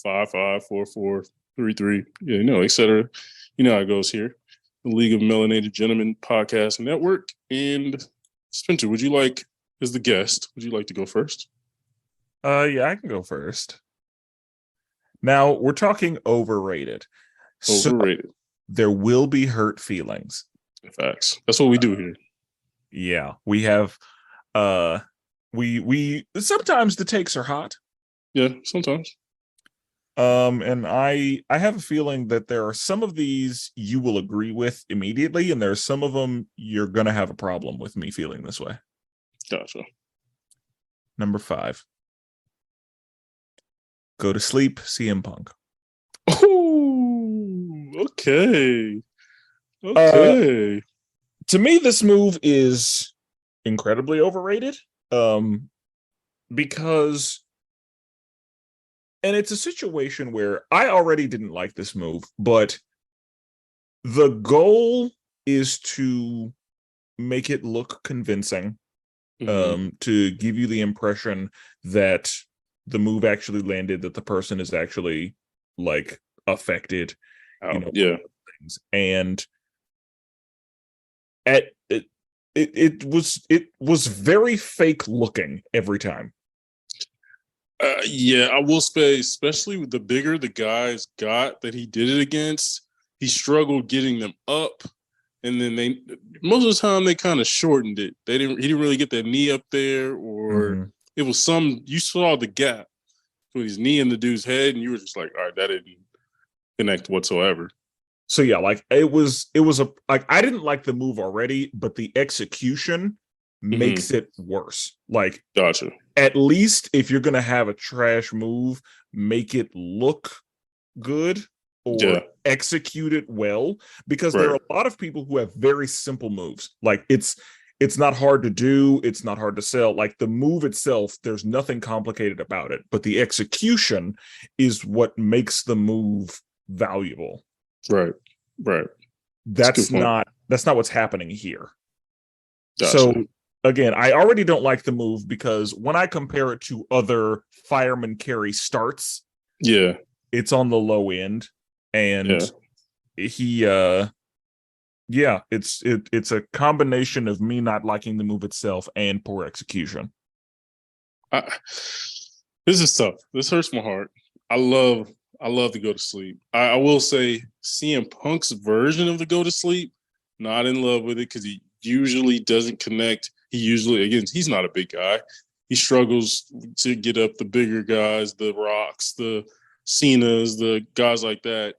5-5, 4-4, 3-3, etc. You know how it goes here. The League of Melanated Gentlemen Podcast Network. And Spencer, as the guest, would you like to go first? Yeah, I can go first. Now we're talking overrated. Overrated. So there will be hurt feelings. Facts. That's what we do here. Yeah, we have. We sometimes the takes are hot. Yeah, sometimes. And I have a feeling that there are some of these you will agree with immediately, and there are some of them you're gonna have a problem with me feeling this way. Gotcha. Number 5. Go to sleep, CM Punk. Oh, okay. Okay. To me, this move is incredibly overrated. Because, and it's a situation where I already didn't like this move, but the goal is to make it look convincing, to give you the impression that the move actually landed, that the person is actually like affected. Things. And it was very fake looking every time. Yeah, I will say, especially with the bigger the guys got that he did it against, he struggled getting them up, and then most of the time they kind of shortened it. He didn't really get that knee up there, or it was you saw the gap between his knee and the dude's head, and you were just like, all right, that didn't connect whatsoever. So yeah, like it was I didn't like the move already, but the execution makes it worse. Like, gotcha. At least if you're gonna have a trash move, make it look good. or Yeah. execute it well, because there are Right. a lot of people who have very simple moves. Like it's not hard to do, it's not hard to sell. Like the move itself, there's nothing complicated about it, but the execution is what makes the move valuable. Right. Right. That's a That's good point. not what's happening here. So Gotcha. again, I already don't like the move because when I compare it to other fireman carry starts, Yeah. it's on the low end, Yeah. and he yeah, it's a combination of me not liking the move itself and poor execution. I, this is tough. This hurts my heart. I love I love to go to sleep. I will say CM Punk's version of the go to sleep, not in love with it because he usually doesn't connect. He usually again he's not a big guy. He struggles to get up the bigger guys, the Rocks, the Cenas, the guys like that.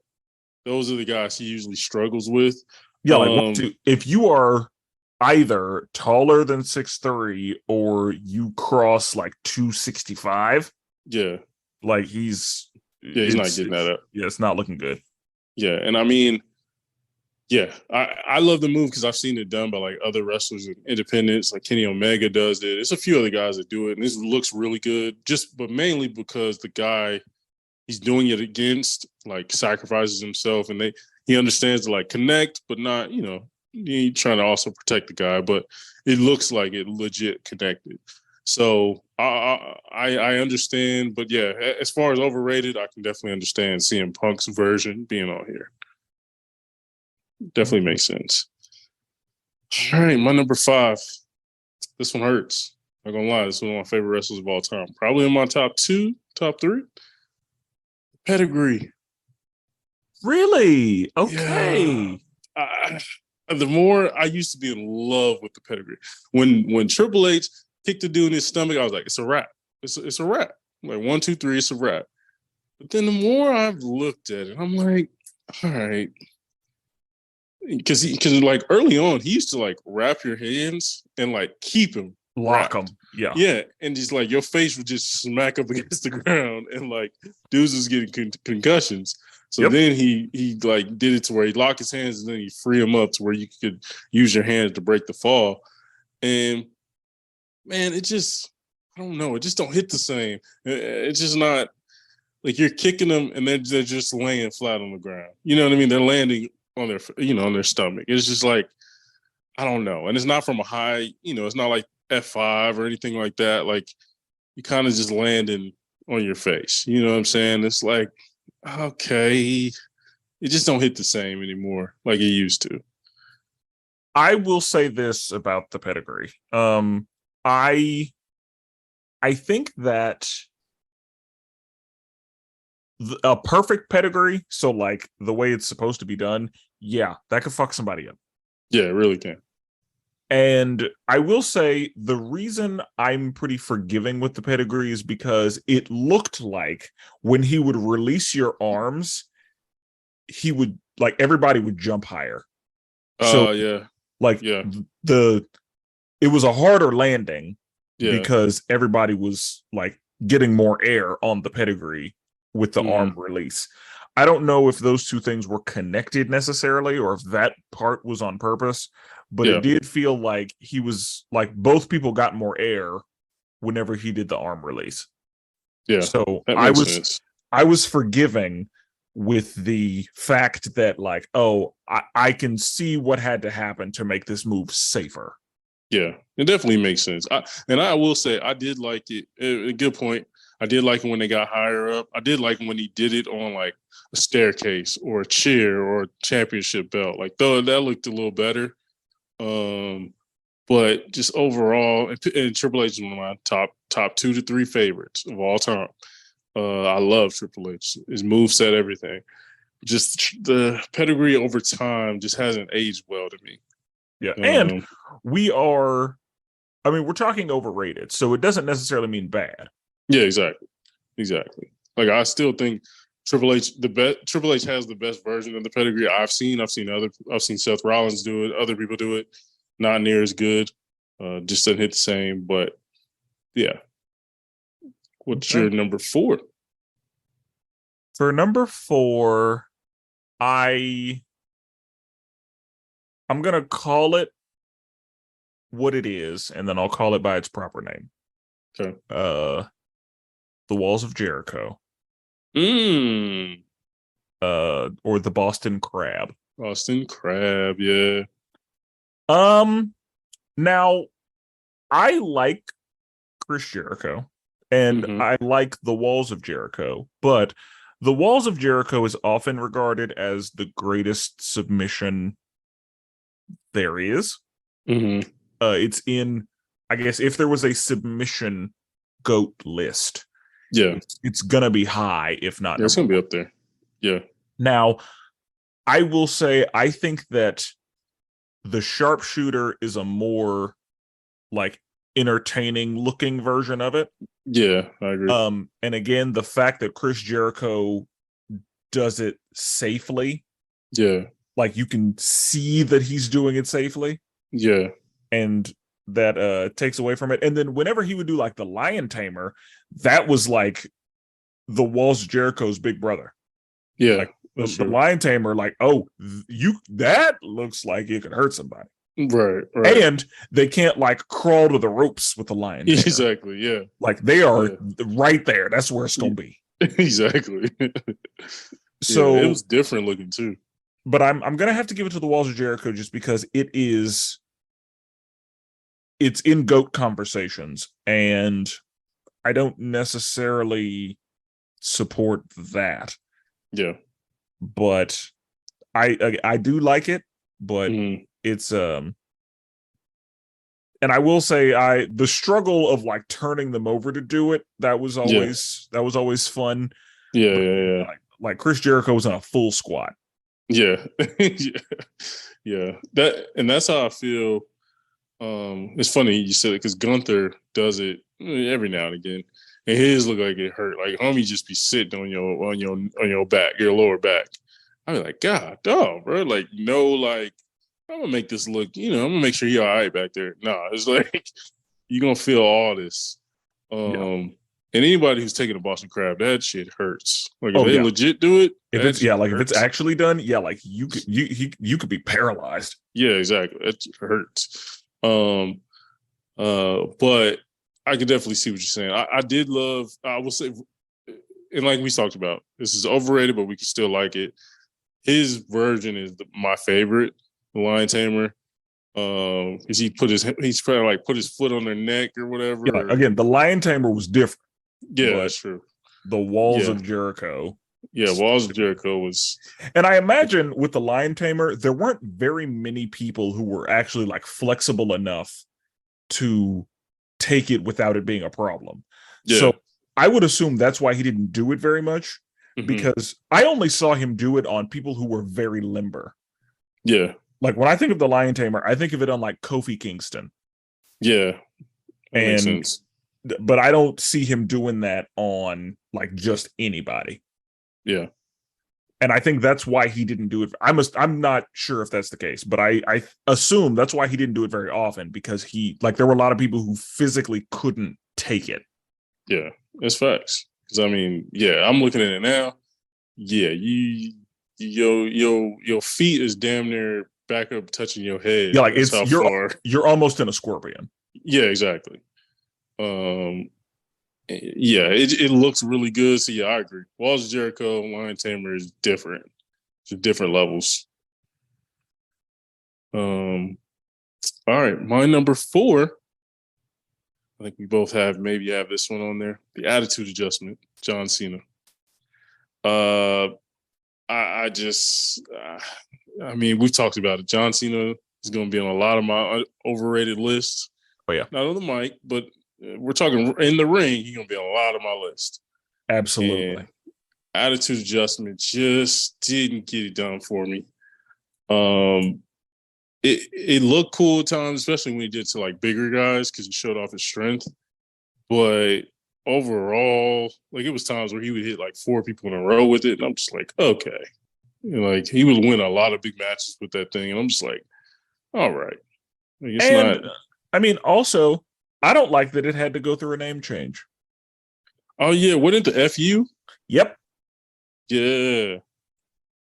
Those are the guys he usually struggles with. Yeah, like if you are either taller than 6'3" or you cross like 265, Yeah. like Yeah, he's not getting that up. yeah, it's not looking good. Yeah. And I mean, yeah, I love the move because I've seen it done by like other wrestlers in independents, like Kenny Omega does it. It's a few other guys that do it, and this looks really good. But mainly because the guy he's doing it against like sacrifices himself, and he understands to like connect, but not he trying to also protect the guy, but it looks like it legit connected. So I understand, but yeah, as far as overrated, I can definitely understand CM Punk's version being on here. Definitely makes sense. All right, my number 5. This one hurts. Not gonna lie, this is one of my favorite wrestlers of all time. Probably in my top 2, top 3. Pedigree. Really? Yeah. Okay. The more I used to be in love with the pedigree. When Triple H kicked the dude in his stomach, I was like, it's a wrap. It's a wrap. Like 1, 2, 3, it's a wrap. But then the more I've looked at it, I'm like, all right. Because like early on, he used to like wrap your hands and like keep him Lock wrapped. them. Yeah. Yeah, and just like your face would just smack up against the ground, and like dudes was getting concussions. So Yep. then he like did it to where he locked his hands and then he free him up to where you could use your hands to break the fall. And man, it just I don't know, it just don't hit the same. It's just not like you're kicking them and they're just laying flat on the ground. You know what I mean? They're landing on their on their stomach. It's just like I don't know, and it's not from a high. It's not like F5 or anything like that. Like you kind of just landing on your face. You know what I'm saying? It's like okay, it just don't hit the same anymore like it used to. I will say this about the pedigree. I think that a perfect pedigree, so like the way it's supposed to be done, yeah, that could fuck somebody up. Yeah, it really can. And I will say the reason I'm pretty forgiving with the pedigree is because it looked like when he would release your arms, he would like everybody would jump higher. So Yeah, like yeah, it was a harder landing yeah. because everybody was like getting more air on the pedigree with the arm Mm-hmm. release. I don't know if those two things were connected necessarily or if that part was on purpose, but Yeah, it did feel like he was like both people got more air whenever he did the arm release. yeah. So That makes sense. I was forgiving with the fact that like, oh, I can see what had to happen to make this move safer. Yeah, it definitely makes sense. I will say I did like it. A good point. I did like it when they got higher up. I did like when he did it on like a staircase or a chair or a championship belt. Like though that looked a little better. But just overall, and Triple H is one of my top 2 to 3 favorites of all time. I love Triple H. His moveset, everything. Just the pedigree over time just hasn't aged well to me. Yeah. And we're talking overrated, so it doesn't necessarily mean bad. Yeah, exactly. Like I still think Triple H Triple H has the best version of the pedigree I've seen. I've seen Seth Rollins do it. Other people do it. Not near as good. Just doesn't hit the same. But yeah. What's your number 4? For number 4, I'm gonna call it what it is, and then I'll call it by its proper name. Okay. The Walls of Jericho. Mm. Or the Boston Crab. Boston Crab, yeah. Now I like Chris Jericho and Mm-hmm. I like the Walls of Jericho, but the Walls of Jericho is often regarded as the greatest submission there is. Mm-hmm. It's in, I guess, if there was a submission GOAT list, Yeah. it's gonna be high, if not Yeah, it's number gonna be one. up there. Yeah. Now, I will say I think that the sharpshooter is a more like entertaining looking version of it. Yeah, I agree. And again, the fact that Chris Jericho does it safely, Yeah. like you can see that he's doing it safely, Yeah. and that takes away from it. And then whenever he would do like the Lion Tamer, that was like the Walls of Jericho's big brother. Yeah. Like the That's true. Lion Tamer, like, oh, you that looks like it could hurt somebody. Right. Right. And they can't like crawl to the ropes with the Lion Tamer. Exactly. Yeah. Like they are Yeah. right there. That's where it's gonna be. Exactly. So yeah, it was different looking too. But I'm gonna have to give it to the Walls of Jericho just because it's in GOAT conversations, and I don't necessarily support that. Yeah. But I do like it, but it's and I will say the struggle of like turning them over to do it, that was always fun. Yeah, But, yeah. like Chris Jericho was on a full squat. Yeah. Yeah. That's how I feel. It's funny you said it because Gunther does it every now and again, and his look like it hurt. Like homie just be sitting on your back, your lower back. I be like, God, dog, bro. Like, no, like I'm gonna make this look. I'm gonna make sure he all right back there. Nah, it's like you're gonna feel all this. And anybody who's taking a Boston Crab, that shit hurts. Like if they legit do it, if it's actually done, like you could be paralyzed. Yeah, exactly. It hurts. But I could definitely see what you're saying. I did love. I will say, and like we talked about, this is overrated, but we can still like it. His version is my favorite, the Lion Tamer. Is he's trying to like put his foot on their neck or whatever. Yeah, again, the Lion Tamer was different. Yeah, that's true. The Walls of Jericho. Yeah, Walls of Jericho was. And I imagine with the Lion Tamer, there weren't very many people who were actually like flexible enough to take it without it being a problem. Yeah. So I would assume that's why he didn't do it very much, because I only saw him do it on people who were very limber. Yeah. Like when I think of the Lion Tamer, I think of it on like Kofi Kingston. Yeah. That makes sense. But I don't see him doing that on like just anybody. Yeah. And I think that's why he didn't do it. I'm not sure if that's the case, but I assume that's why he didn't do it very often, because there were a lot of people who physically couldn't take it. Yeah, it's facts. Because I mean, yeah, I'm looking at it now. Yeah, your feet is damn near back up touching your head. Yeah, like you're almost in a scorpion. Yeah, exactly. Yeah, it looks really good. So yeah, I agree. Walls of Jericho, Lion Tamer is different. It's different levels. All right, my number 4. I think we both have this one on there. The Attitude Adjustment, John Cena. I mean, we've talked about it. John Cena is going to be on a lot of my overrated lists. Oh yeah, not on the mic, but we're talking in the ring. He's going to be on a lot of my list. Absolutely. And Attitude Adjustment just didn't get it done for me. It looked cool at times, especially when he did to like bigger guys, because he showed off his strength. But overall, like it was times where he would hit like 4 people in a row with it, and I'm just like, okay, like he would win a lot of big matches with that thing, and I'm just like, all right. Like, I mean, also, I don't like that it had to go through a name change. Oh yeah, went into FU. Yep. Yeah.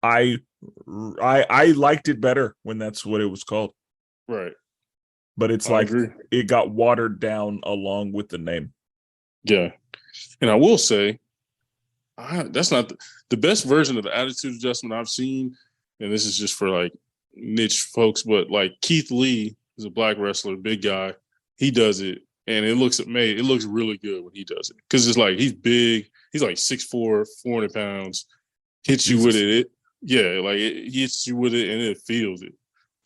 I I liked it better when that's what it was called. Right. But it's I like agree. it got watered down along with the name. Yeah. And I will say, that's not the best version of the attitude adjustment I've seen. And this is just for like niche folks, but like Keith Lee is a black wrestler, big guy. He does it, and it looks amazing. It looks really good when he does it because it's like he's big. He's like 6'4", 400 pounds. Hits you with it. Yeah, like it hits you with it, and it feels it.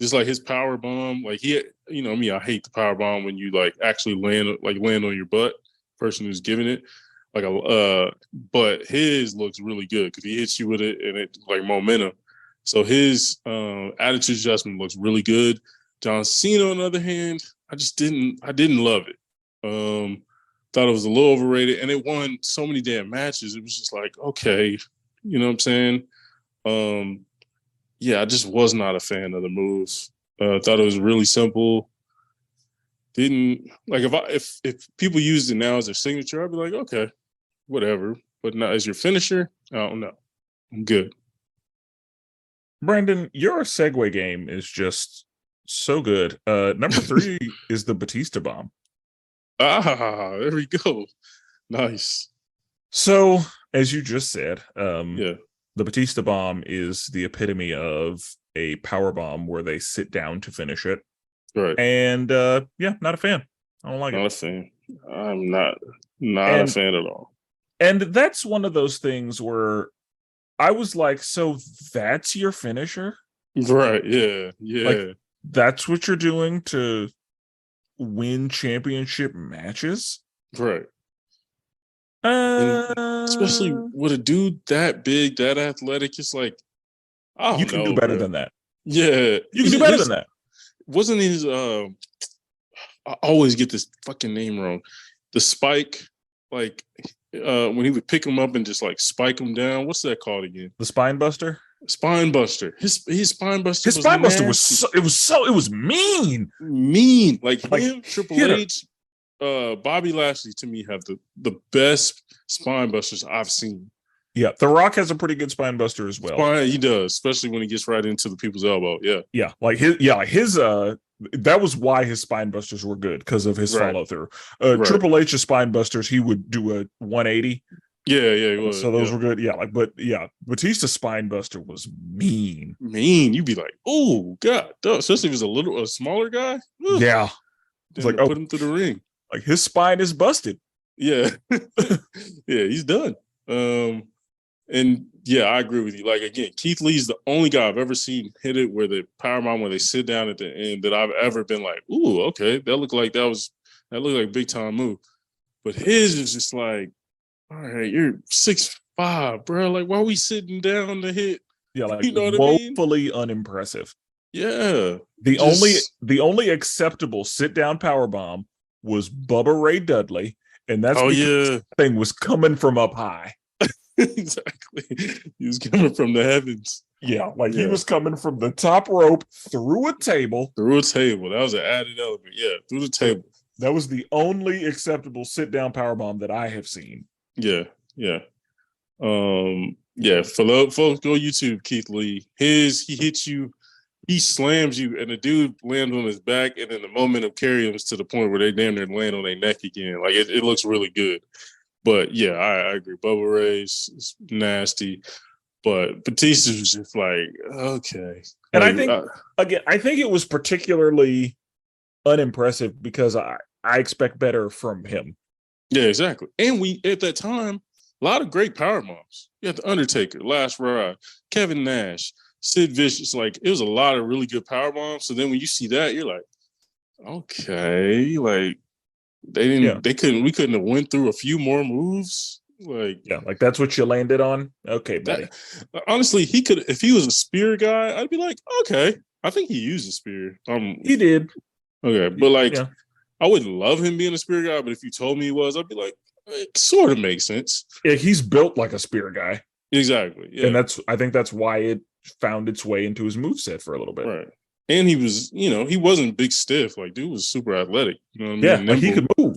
Just like his power bomb, like you know me, I hate the power bomb when you like actually land on your butt. Person who's giving it, but his looks really good because he hits you with it and it like momentum. So his attitude adjustment looks really good. John Cena, on the other hand, I didn't love it. Thought it was a little overrated, and it won so many damn matches. It was just like, okay, you know what I'm saying? Yeah, I just was not a fan of the moves. Thought it was really simple. Didn't like if people used it now as their signature, I'd be like, okay, whatever. But not as your finisher, I don't know. I'm good. Brandon, your segue game is just so good. Number 3 is the Batista bomb. There we go. Nice. So, as you just said, Yeah. the Batista bomb is the epitome of a power bomb where they sit down to finish it. Right. And yeah, not a fan. I don't like it. Not a fan. I'm not a fan at all. And that's one of those things where I was like, so that's your finisher? Right. Yeah. Yeah. Like, that's what you're doing to win championship matches? Right. Especially with a dude that big, that athletic, it's like, I don't know. You can do better than that. Yeah. You can do better than that. Wasn't his I always get this fucking name wrong. The spike, like when he would pick him up and just like spike him down. What's that called again? The spine buster? Spine buster. His spine buster. His spine buster was mean. Mean. Like him, Triple H, Bobby Lashley to me have the best spine busters I've seen. Yeah, The Rock has a pretty good spine buster as well. He does, especially when he gets right into the people's elbow. Yeah. Yeah, like his that was why his spine busters were good, because of his follow through. Triple H's spine busters, he would do a 180. Yeah, he was. So those were good. Yeah, Batista's spine buster was mean. Mean. You'd be like, oh god, especially if he was a smaller guy. Ooh. Yeah. It's like, put him through the ring. Like his spine is busted. Yeah. Yeah, he's done. And yeah, I agree with you. Like again, Keith Lee's the only guy I've ever seen hit it where the powerbomb where they sit down at the end that I've ever been like, ooh, okay, that looked like a big time move. But his is just like, all right, you're 6'5", bro. Like, why are we sitting down to hit? Yeah, like, you know what woefully unimpressive. Yeah. The only acceptable sit down powerbomb was Bubba Ray Dudley, and that's because the thing was coming from up high. Exactly. He was coming from the heavens. Yeah, he was coming from the top rope through a table. Through a table. That was an added element. Yeah, through the table. That was the only acceptable sit-down powerbomb that I have seen. Yeah. For folks, go YouTube Keith Lee. He hits you, he slams you, and the dude lands on his back, and then the momentum carries him to the point where they damn near land on their neck again. Like it looks really good. But yeah, I agree. Bubba Ray's is nasty, but Batista was just like, okay. And I think it was particularly unimpressive because I expect better from him. Yeah, exactly. And we at that time, a lot of great power moms. You had the Undertaker, Last Ride, Kevin Nash, Sid Vicious. Like it was a lot of really good power bombs. So then when you see that, you're like, okay, like. We couldn't have went through a few more moves. Like that's what you landed on. Okay, buddy. Honestly, he could, if he was a spear guy, I'd be like, okay. I think he used a spear. He did. Okay, but I wouldn't love him being a spear guy, but if you told me he was, I'd be like, it sort of makes sense. Yeah, he's built like a spear guy. Exactly. Yeah. And I think that's why it found its way into his moveset for a little bit. Right. And he was, he wasn't big stiff. Like, dude was super athletic. You know what I mean? Yeah, he could move.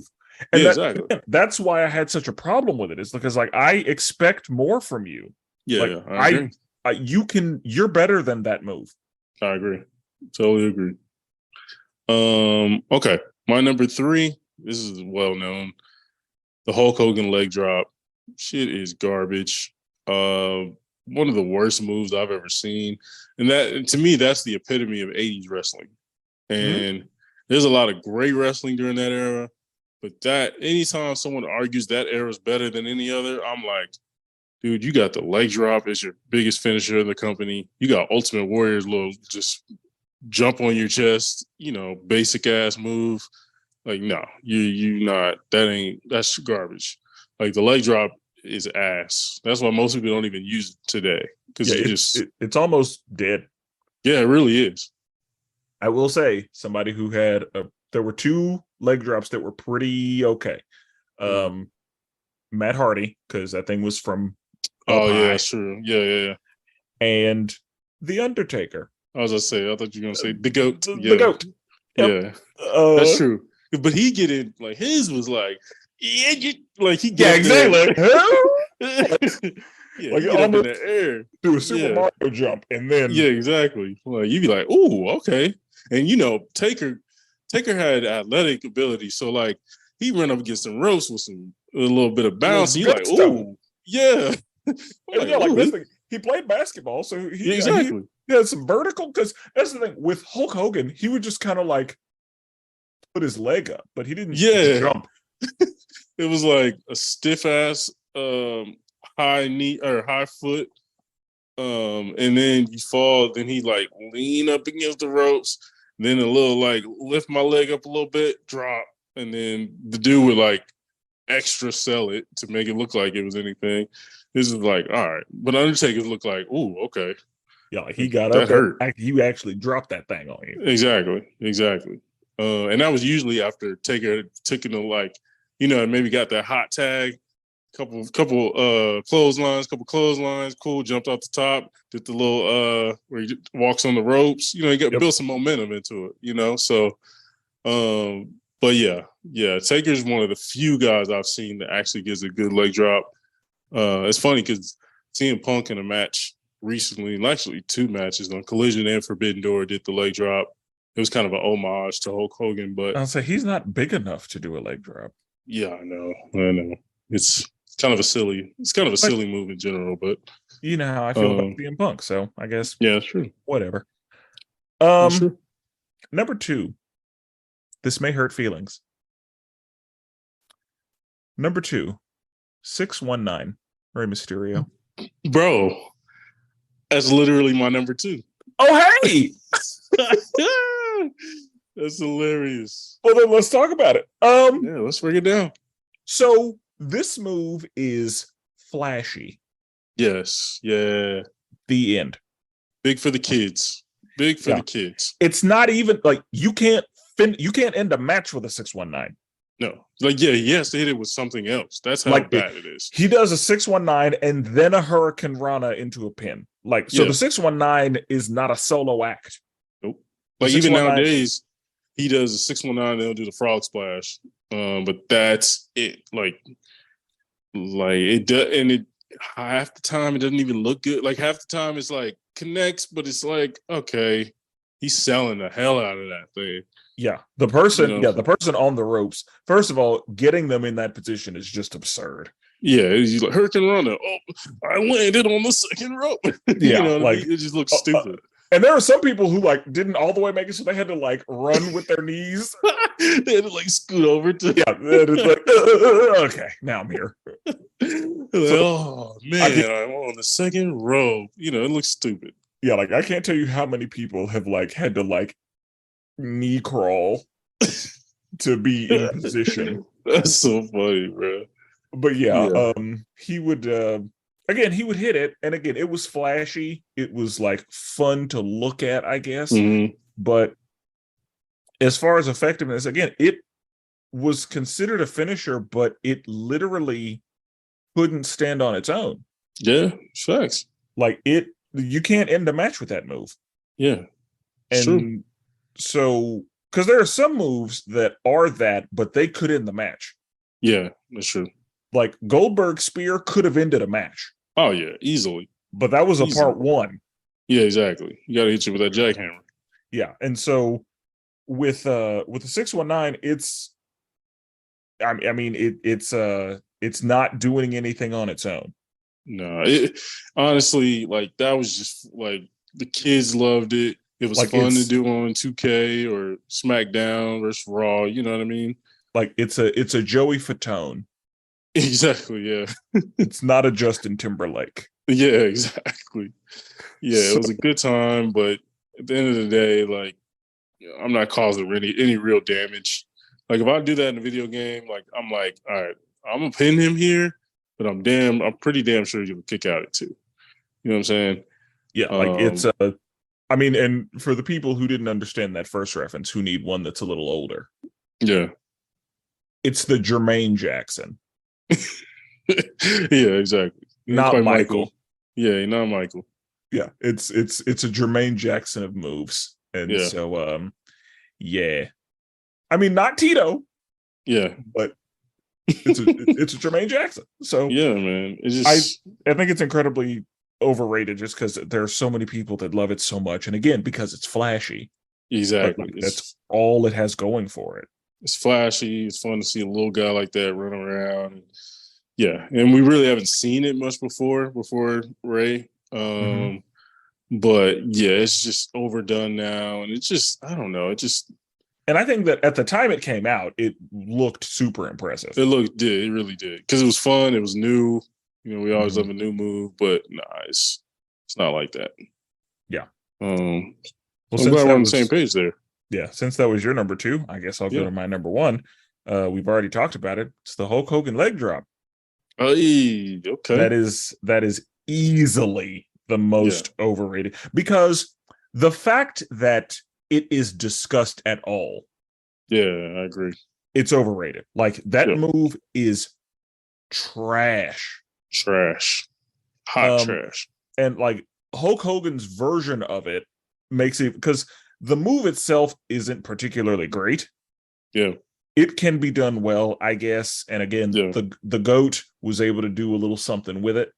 And exactly. That's why I had such a problem with it. Is because I expect more from you. Yeah, you're better than that move. I agree. Totally agree. Okay. My number 3, this is well known. The Hulk Hogan leg drop. Shit is garbage. One of the worst moves I've ever seen. And that, to me, that's the epitome of 80s wrestling. And there's a lot of great wrestling during that era. But that, anytime someone argues that era is better than any other, I'm like, dude, you got the leg drop as your biggest finisher in the company. You got Ultimate Warrior's little just jump on your chest, basic ass move. Like, no, you not. That's garbage. Like, the leg drop is ass. That's why most people don't even use it today, because it's almost dead. Yeah, it really is. I will say, somebody who had there were 2 leg drops that were pretty okay. Matt Hardy, because that thing was from yeah, that's true. Yeah. And The Undertaker. I was gonna say, I thought you were gonna say the GOAT. The GOAT. Yep. Yeah, that's true. But he get it, like, his was like, like he get exactly. Like he get up in the air, do a Super Mario jump, and then exactly. Like, you'd be like, ooh, okay. And Taker had athletic ability, so like he ran up against some ropes with a little bit of bounce. And you're like, ooh, yeah. He played basketball, so he he had some vertical. Because that's the thing with Hulk Hogan, he would just kind of like put his leg up, but he didn't jump. It was like a stiff ass high knee or high foot, and then you fall. Then he like lean up against the ropes. Then a little like lift my leg up a little bit, drop, and then the dude would like extra sell it to make it look like it was anything. This is like, all right, but Undertaker's look like, ooh, okay. Yeah, like he got up. That hurt. You actually dropped that thing on you. Exactly. And that was usually after Taker had taken the, like, maybe got that hot tag, couple clotheslines, cool, jumped off the top, did the little where he walks on the ropes, he built some momentum into it, so but yeah, Taker's one of the few guys I've seen that actually gives a good leg drop. It's funny because CM Punk in a match recently, and actually 2 matches on Collision and Forbidden Door, did the leg drop. It was kind of an homage to Hulk Hogan, but I'll say he's not big enough to do a leg drop. Yeah, I know. It's kind of a silly move in general, but you know how I feel about CM Punk, so I guess it's true. Whatever. Number 2. This may hurt feelings. Number 2, 619, Rey Mysterio. Bro, that's literally my number 2. Oh, hey! That's hilarious. Well, then let's talk about it. Let's break it down. So this move is flashy. Yes. Yeah. The end. Big for the kids. The kids. It's not even like you can't end a match with a 619. No. Like, he has to hit it with something else. That's how bad it is. He does a 619 and then a Hurricane Rana into a pin. Like, so the 619 is not a solo act. Nope. Like, even nowadays, he does a 619, they'll do the frog splash. But that's it. Like it does, and it half the time it doesn't even look good. Like, half the time it's like connects, but it's like, okay, he's selling the hell out of that thing. Yeah, the person on the ropes. First of all, getting them in that position is just absurd. Yeah, he's like Hurricane Rana. Oh, I landed on the second rope. Yeah, it just looks stupid. And there are some people who didn't all the way make it, so they had to run with their knees. They had to scoot over to. Yeah, okay, now I'm here. Oh man, I'm on the second row. It looks stupid. Yeah, I can't tell you how many people have had to knee crawl to be in position. That's so funny, bro. But he would he would hit it, and again, it was flashy. It was fun to look at, I guess. Mm-hmm. But as far as effectiveness, again, it was considered a finisher, but it literally couldn't stand on its own. Yeah, facts. You can't end a match with that move. Yeah, and true. So, because there are some moves that are that, but they could end the match. Yeah, that's true. Goldberg's spear could have ended a match. Oh yeah, easily. but that was a Easy. part one. Yeah, exactly. You got to hit you with that jackhammer. Yeah, and so with the 619, it's not doing anything on its own. No, honestly, like that was just like the kids loved it. It was Like fun to do on 2K or SmackDown versus Raw. You know what I mean? Like it's a Joey Fatone. Exactly. Yeah. It's not a Justin Timberlake. Yeah. Exactly. Yeah. It So, was a good time, but at the end of the day, like I'm not causing any real damage. Like if I do that in a video game, like I'm like, all right, I'm gonna pin him here, but I'm pretty damn sure you'll kick out at 2. You know what I'm saying? yeah, like it's I mean, and for the people who didn't understand that first reference, who need one that's a little older, yeah. it's the Jermaine Jackson, Yeah, exactly. not Michael. Yeah, not Michael. Yeah, it's a Jermaine Jackson of moves, and Yeah. so yeah, I mean not Tito, Yeah, but it's a Jermaine Jackson. So yeah, man. It's just I think it's incredibly overrated just because there are so many people that love it so much, and again because it's flashy. exactly. Like, that's all it has going for it. It's flashy. It's fun to see a little guy like that run around. Yeah, and we really haven't seen it much before Ray. But yeah, it's just overdone now, and it's just I don't know. And I think that at the time it came out, it looked super impressive. It really did because it was fun. It was new. You know, we always love a new move, but nah, it's not like that. Yeah. Well, I'm glad we're on the same page there. Yeah, since that was your number 2, I guess I'll go to my number 1. We've already talked about it. It's the Hulk Hogan leg drop. Okay. That is easily the most overrated because the fact that it is discussed at all. Yeah, I agree. It's overrated. Like that move is trash. Trash. Hot trash. And like Hulk Hogan's version of it makes it because the move itself isn't particularly great. Yeah. It can be done well, I guess. And again, the GOAT was able to do a little something with it,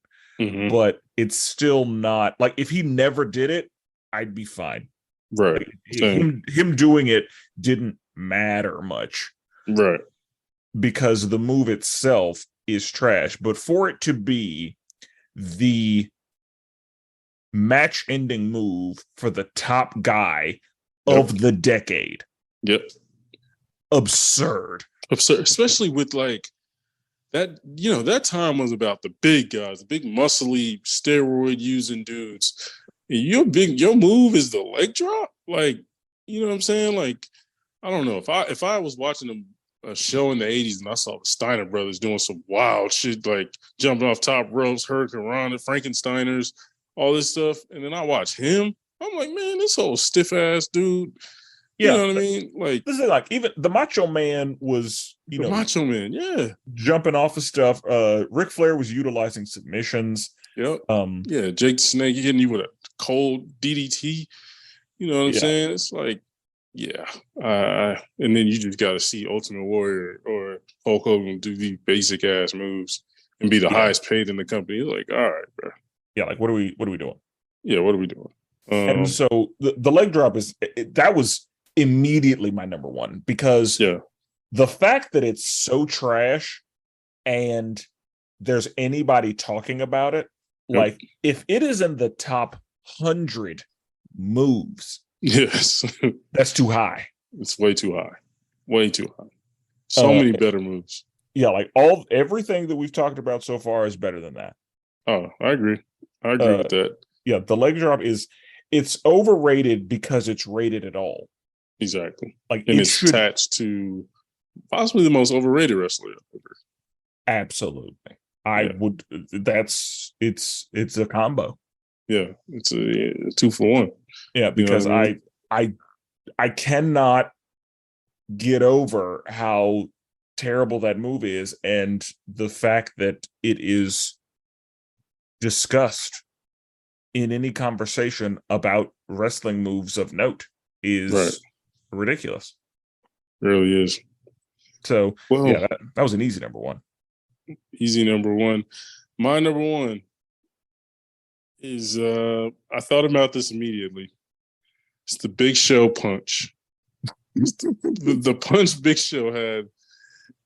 but it's still not like if he never did it, I'd be fine. Right. Like, him doing it didn't matter much. Right. Because the move itself is trash. But for it to be the match-ending move for the top guy of the decade. Yep. Absurd, especially with like that. You know, that time was about the big guys, the big muscly steroid using dudes. And your move is the leg drop. Like, you know what I'm saying? Like, I don't know if I was watching a show in the '80s and I saw the Steiner brothers doing some wild shit, like jumping off top ropes, Hurricane Rana, Frankensteiners, all this stuff, and then I watch him. I'm like, man, this whole stiff ass dude. You know what I mean? Like this is like even the Macho Man was, Macho Man, jumping off of stuff. Ric Flair was utilizing submissions. Yep. Jake the Snake hitting you with a cold DDT. You know what I'm saying? It's like, and then you just got to see Ultimate Warrior or Hulk Hogan do these basic ass moves and be the highest paid in the company. It's like, all right, bro. Yeah, like what are we doing? Yeah, what are we doing? And so the leg drop that was immediately my number 1 because the fact that it's so trash and there's anybody talking about it, like if it is in the top 100 moves, yes, that's too high. It's way too high. Way too high. So many better moves. Yeah, like everything that we've talked about so far is better than that. Oh, I agree. I agree with that. Yeah, the leg drop it's overrated because it's rated at all. Exactly. Like and it's attached to possibly the most overrated wrestler ever. Absolutely. I would it's a combo. Yeah, it's a 2 for 1. Yeah, because you know what I mean? I cannot get over how terrible that move is and the fact that it is discussed in any conversation about wrestling moves of note is ridiculous. It really is. So that was an easy number 1. Easy number 1. My number 1 is I thought about this immediately. It's the Big Show punch. The punch Big Show had,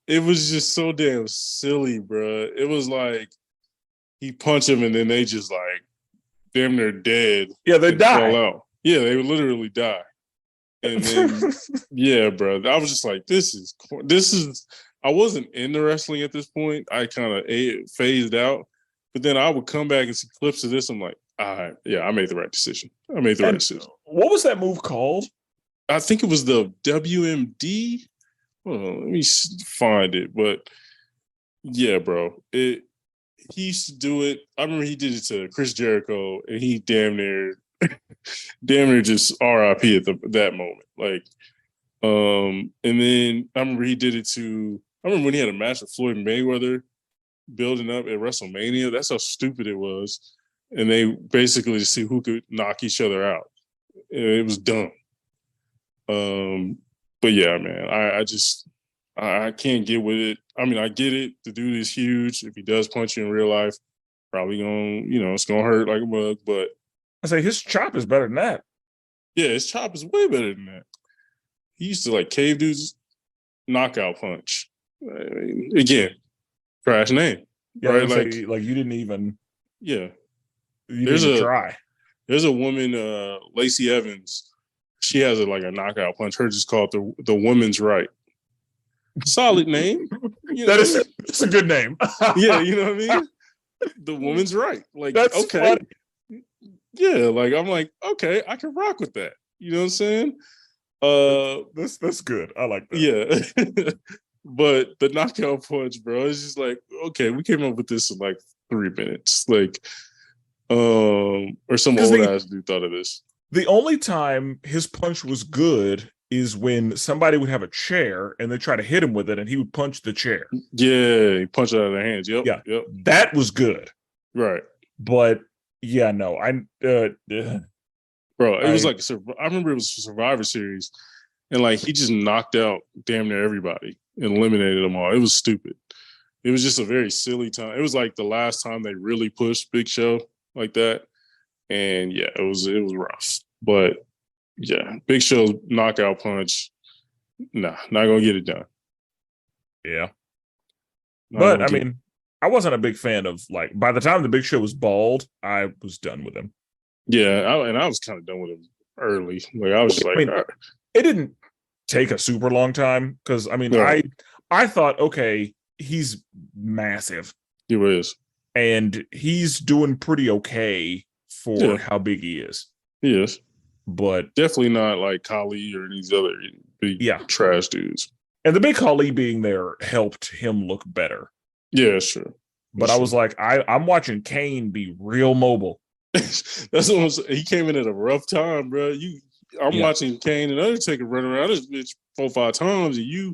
it was just so damn silly, bro. It was like he punched him and then they just like damn near dead. Yeah, they and fell die. out. Yeah, they would literally die. And then yeah, bro, I was just like, this is. I wasn't into wrestling at this point. I kind of phased out, but then I would come back and see clips of this. I'm like, all right, yeah, I made the right decision. What was that move called? I think it was the WMD. Hold on, let me find it. But yeah, bro, he used to do it. I remember he did it to Chris Jericho, and he damn near just RIP at that moment. Like, and then I remember he did it to. I remember when he had a match with Floyd Mayweather, building up at WrestleMania. That's how stupid it was, and they basically to see who could knock each other out. It was dumb. But yeah, man, I can't get with it. I mean, I get it. The dude is huge. If he does punch you in real life, probably it's gonna hurt like a mug. But I say his chop is better than that. yeah, his chop is way better than that. He used to like cave dudes knockout punch. I mean, again, trash name. Yeah, right? like you didn't even. Yeah. You didn't try. There's a woman, Lacey Evans. She has like a knockout punch. Hers is called the Woman's Right. Solid name. It's a good name. Yeah, you know what I mean? The Woman's Right. Like, that's okay. Funny. Yeah, like I'm like, okay, I can rock with that. You know what I'm saying? That's good. I like that. Yeah. But the knockout punch, bro, it's just like, okay, we came up with this in like 3 minutes. Like, or some old ass dude thought of this. The only time his punch was good is when somebody would have a chair and they try to hit him with it and he would punch the chair. Yeah, he punched it out of their hands. Yep. Yeah. Yep. That was good. Right. But yeah, no, bro, it was like I remember it was a Survivor Series, and like he just knocked out damn near everybody and eliminated them all. It was stupid. It was just a very silly time. It was like the last time they really pushed Big Show like that, and yeah, it was rough. But yeah, Big Show's knockout punch, nah, not gonna get it done. Yeah, but I mean, I wasn't a big fan of like. By the time the Big Show was bald, I was done with him. Yeah, I was kind of done with him early. Like I was just like, I mean, it didn't take a super long time because I mean, right. I thought, okay, he's massive. He is, and he's doing pretty okay for how big he is. He is, but definitely not like Khali or these other big trash dudes. And the big Khali being there helped him look better. Yeah, sure. But I was like, I'm watching Kane be real mobile. That's what he came in at a rough time, bro. I'm watching Kane and Undertaker run around this bitch 4-5 times, and you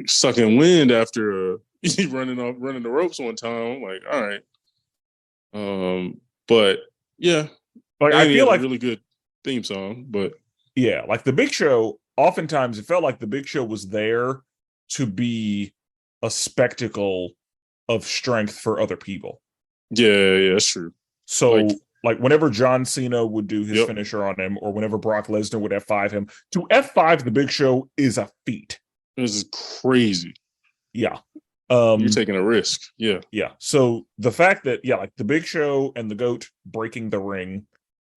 sucking wind after running the ropes one time. I'm like, all right. But yeah, like I feel like a really good theme song, but yeah, like the Big Show. Oftentimes, it felt like the Big Show was there to be a spectacle of strength for other people. Yeah, that's true. So, like whenever John Cena would do his finisher on him, or whenever Brock Lesnar would F5 him, to F5 the Big Show is a feat. This is crazy. Yeah. You're taking a risk. Yeah. Yeah. So the fact that, like the Big Show and the GOAT breaking the ring.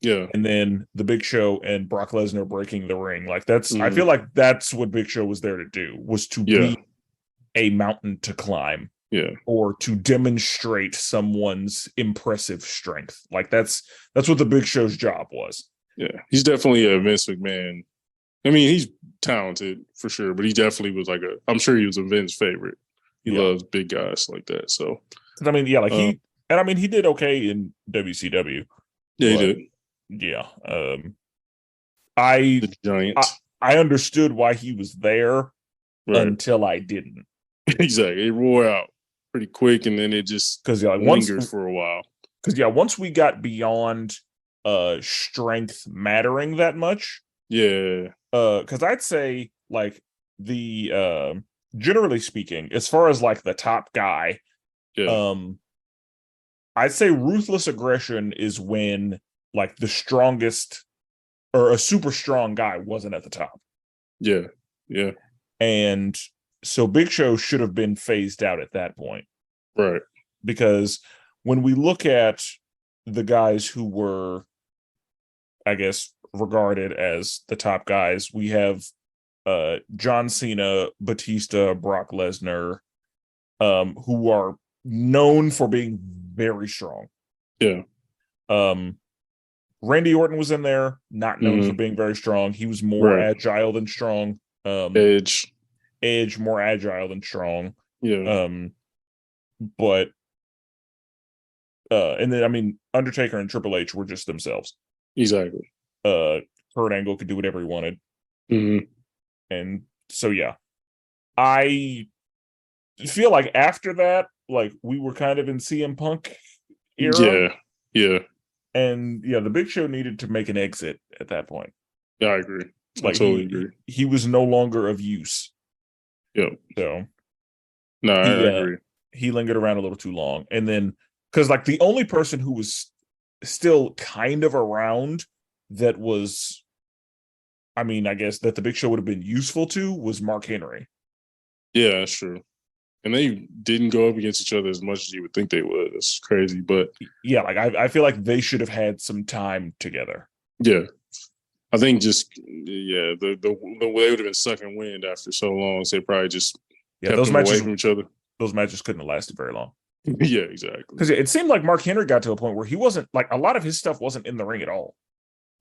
Yeah. And then the Big Show and Brock Lesnar breaking the ring. Like I feel like that's what Big Show was there to do, was to be a mountain to climb. Yeah. Or to demonstrate someone's impressive strength. Like that's what the Big Show's job was. Yeah. He's definitely a Vince McMahon. I mean, he's talented for sure, but he definitely was I'm sure he was a Vince favorite. He loves big guys like that. So I mean, he did okay in WCW. Yeah, he did. Yeah. The Giant. I understood why he was there until I didn't. Exactly. It wore out pretty quick, and then it just lingered for a while. Because once we got beyond strength mattering that much. Yeah. Because I'd say like the generally speaking, as far as like the top guy, I'd say ruthless aggression is when like the strongest or a super strong guy wasn't at the top. Yeah. Yeah. And so Big Show should have been phased out at that point. Right. Because when we look at the guys who were, I guess, regarded as the top guys, we have John Cena, Batista, Brock Lesnar, who are known for being very strong. Yeah. Randy Orton was in there, not known for being very strong. He was more agile than strong. Edge, more agile than strong. Yeah. But and then I mean, Undertaker and Triple H were just themselves. Exactly. Kurt Angle could do whatever he wanted. And so yeah, I feel like after that, like we were kind of in CM Punk era. Yeah. And yeah, the Big Show needed to make an exit at that point. Yeah, I agree. Like, I totally agree. He was no longer of use. Yep. So no, I agree. He lingered around a little too long. And then because like the only person who was still kind of around that was, I mean, I guess that the Big Show would have been useful to was Mark Henry. Yeah, that's true. And they didn't go up against each other as much as you would think they would. That's crazy. But yeah, like I feel like they should have had some time together. Yeah. I think just the way would have been sucking wind after so long. So they probably just kept those them matches away from each other. Those matches couldn't have lasted very long. Yeah, exactly. Because it seemed like Mark Henry got to a point where he wasn't like a lot of his stuff wasn't in the ring at all.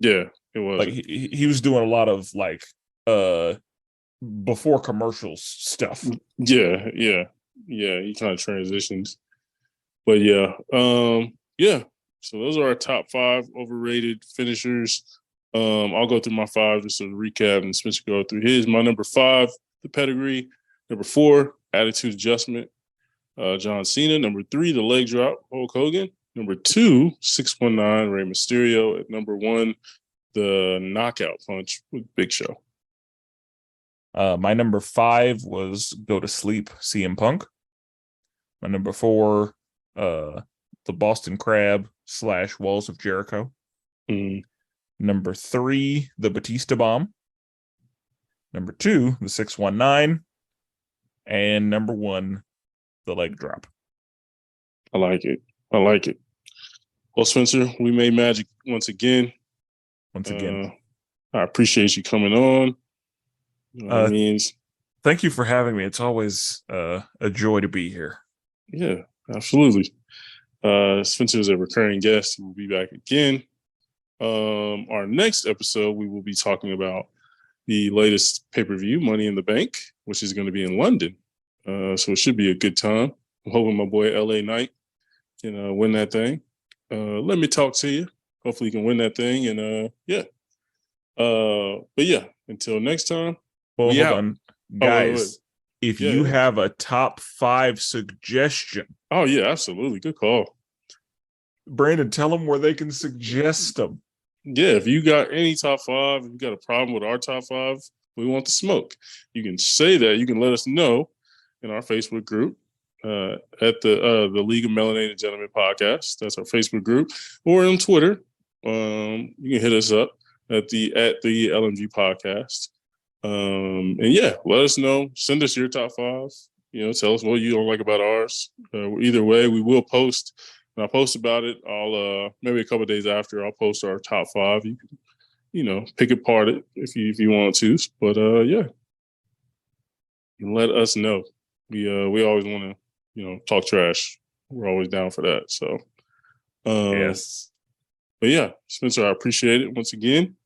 Yeah, it was. Like he was doing a lot of like before commercials stuff. Yeah. He kind of transitions. But yeah. So those are our top 5 overrated finishers. I'll go through my 5 just to recap, and Spencer go through his. My number 5, the pedigree. Number 4, attitude adjustment, John Cena. Number 3, the leg drop, Hulk Hogan. Number 2, 619, Rey Mysterio. At number 1, the knockout punch with Big Show. My number 5 was Go to Sleep, CM Punk. My number 4, the Boston Crab / Walls of Jericho. Number 3, the Batista Bomb. Number 2, the 619. And number 1, the leg drop. I like it. Well, Spencer, we made magic once again. I appreciate you coming on. You know what I mean? Thank you for having me. It's always a joy to be here. Yeah, absolutely. Spencer is a recurring guest. We'll be back again. Our next episode, we will be talking about the latest pay-per-view, Money in the Bank, which is going to be in London. So it should be a good time. I'm hoping my boy LA Knight can win that thing. Let me talk to you. Hopefully you can win that thing. And but yeah, until next time. Well, hold on. Guys, if you have a top 5 suggestion. Oh, yeah, absolutely. Good call. Brandon, tell them where they can suggest them. Yeah, if you got any top 5, if you got a problem with our top 5, we want the smoke. You can say that. You can let us know in our Facebook group at the League of Melanated Gentlemen podcast. That's our Facebook group. Or on Twitter. You can hit us up at the LMG podcast. And yeah, let us know. Send us your top 5. Tell us what you don't like about ours. Either way, we will post. When I post about it, I'll maybe a couple of days after I'll post our top 5. You can, pick apart it if you want to. But yeah, let us know. We always want to talk trash. We're always down for that. So yes. But yeah, Spencer, I appreciate it once again.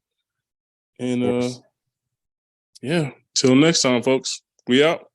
And yeah, till next time, folks. We out.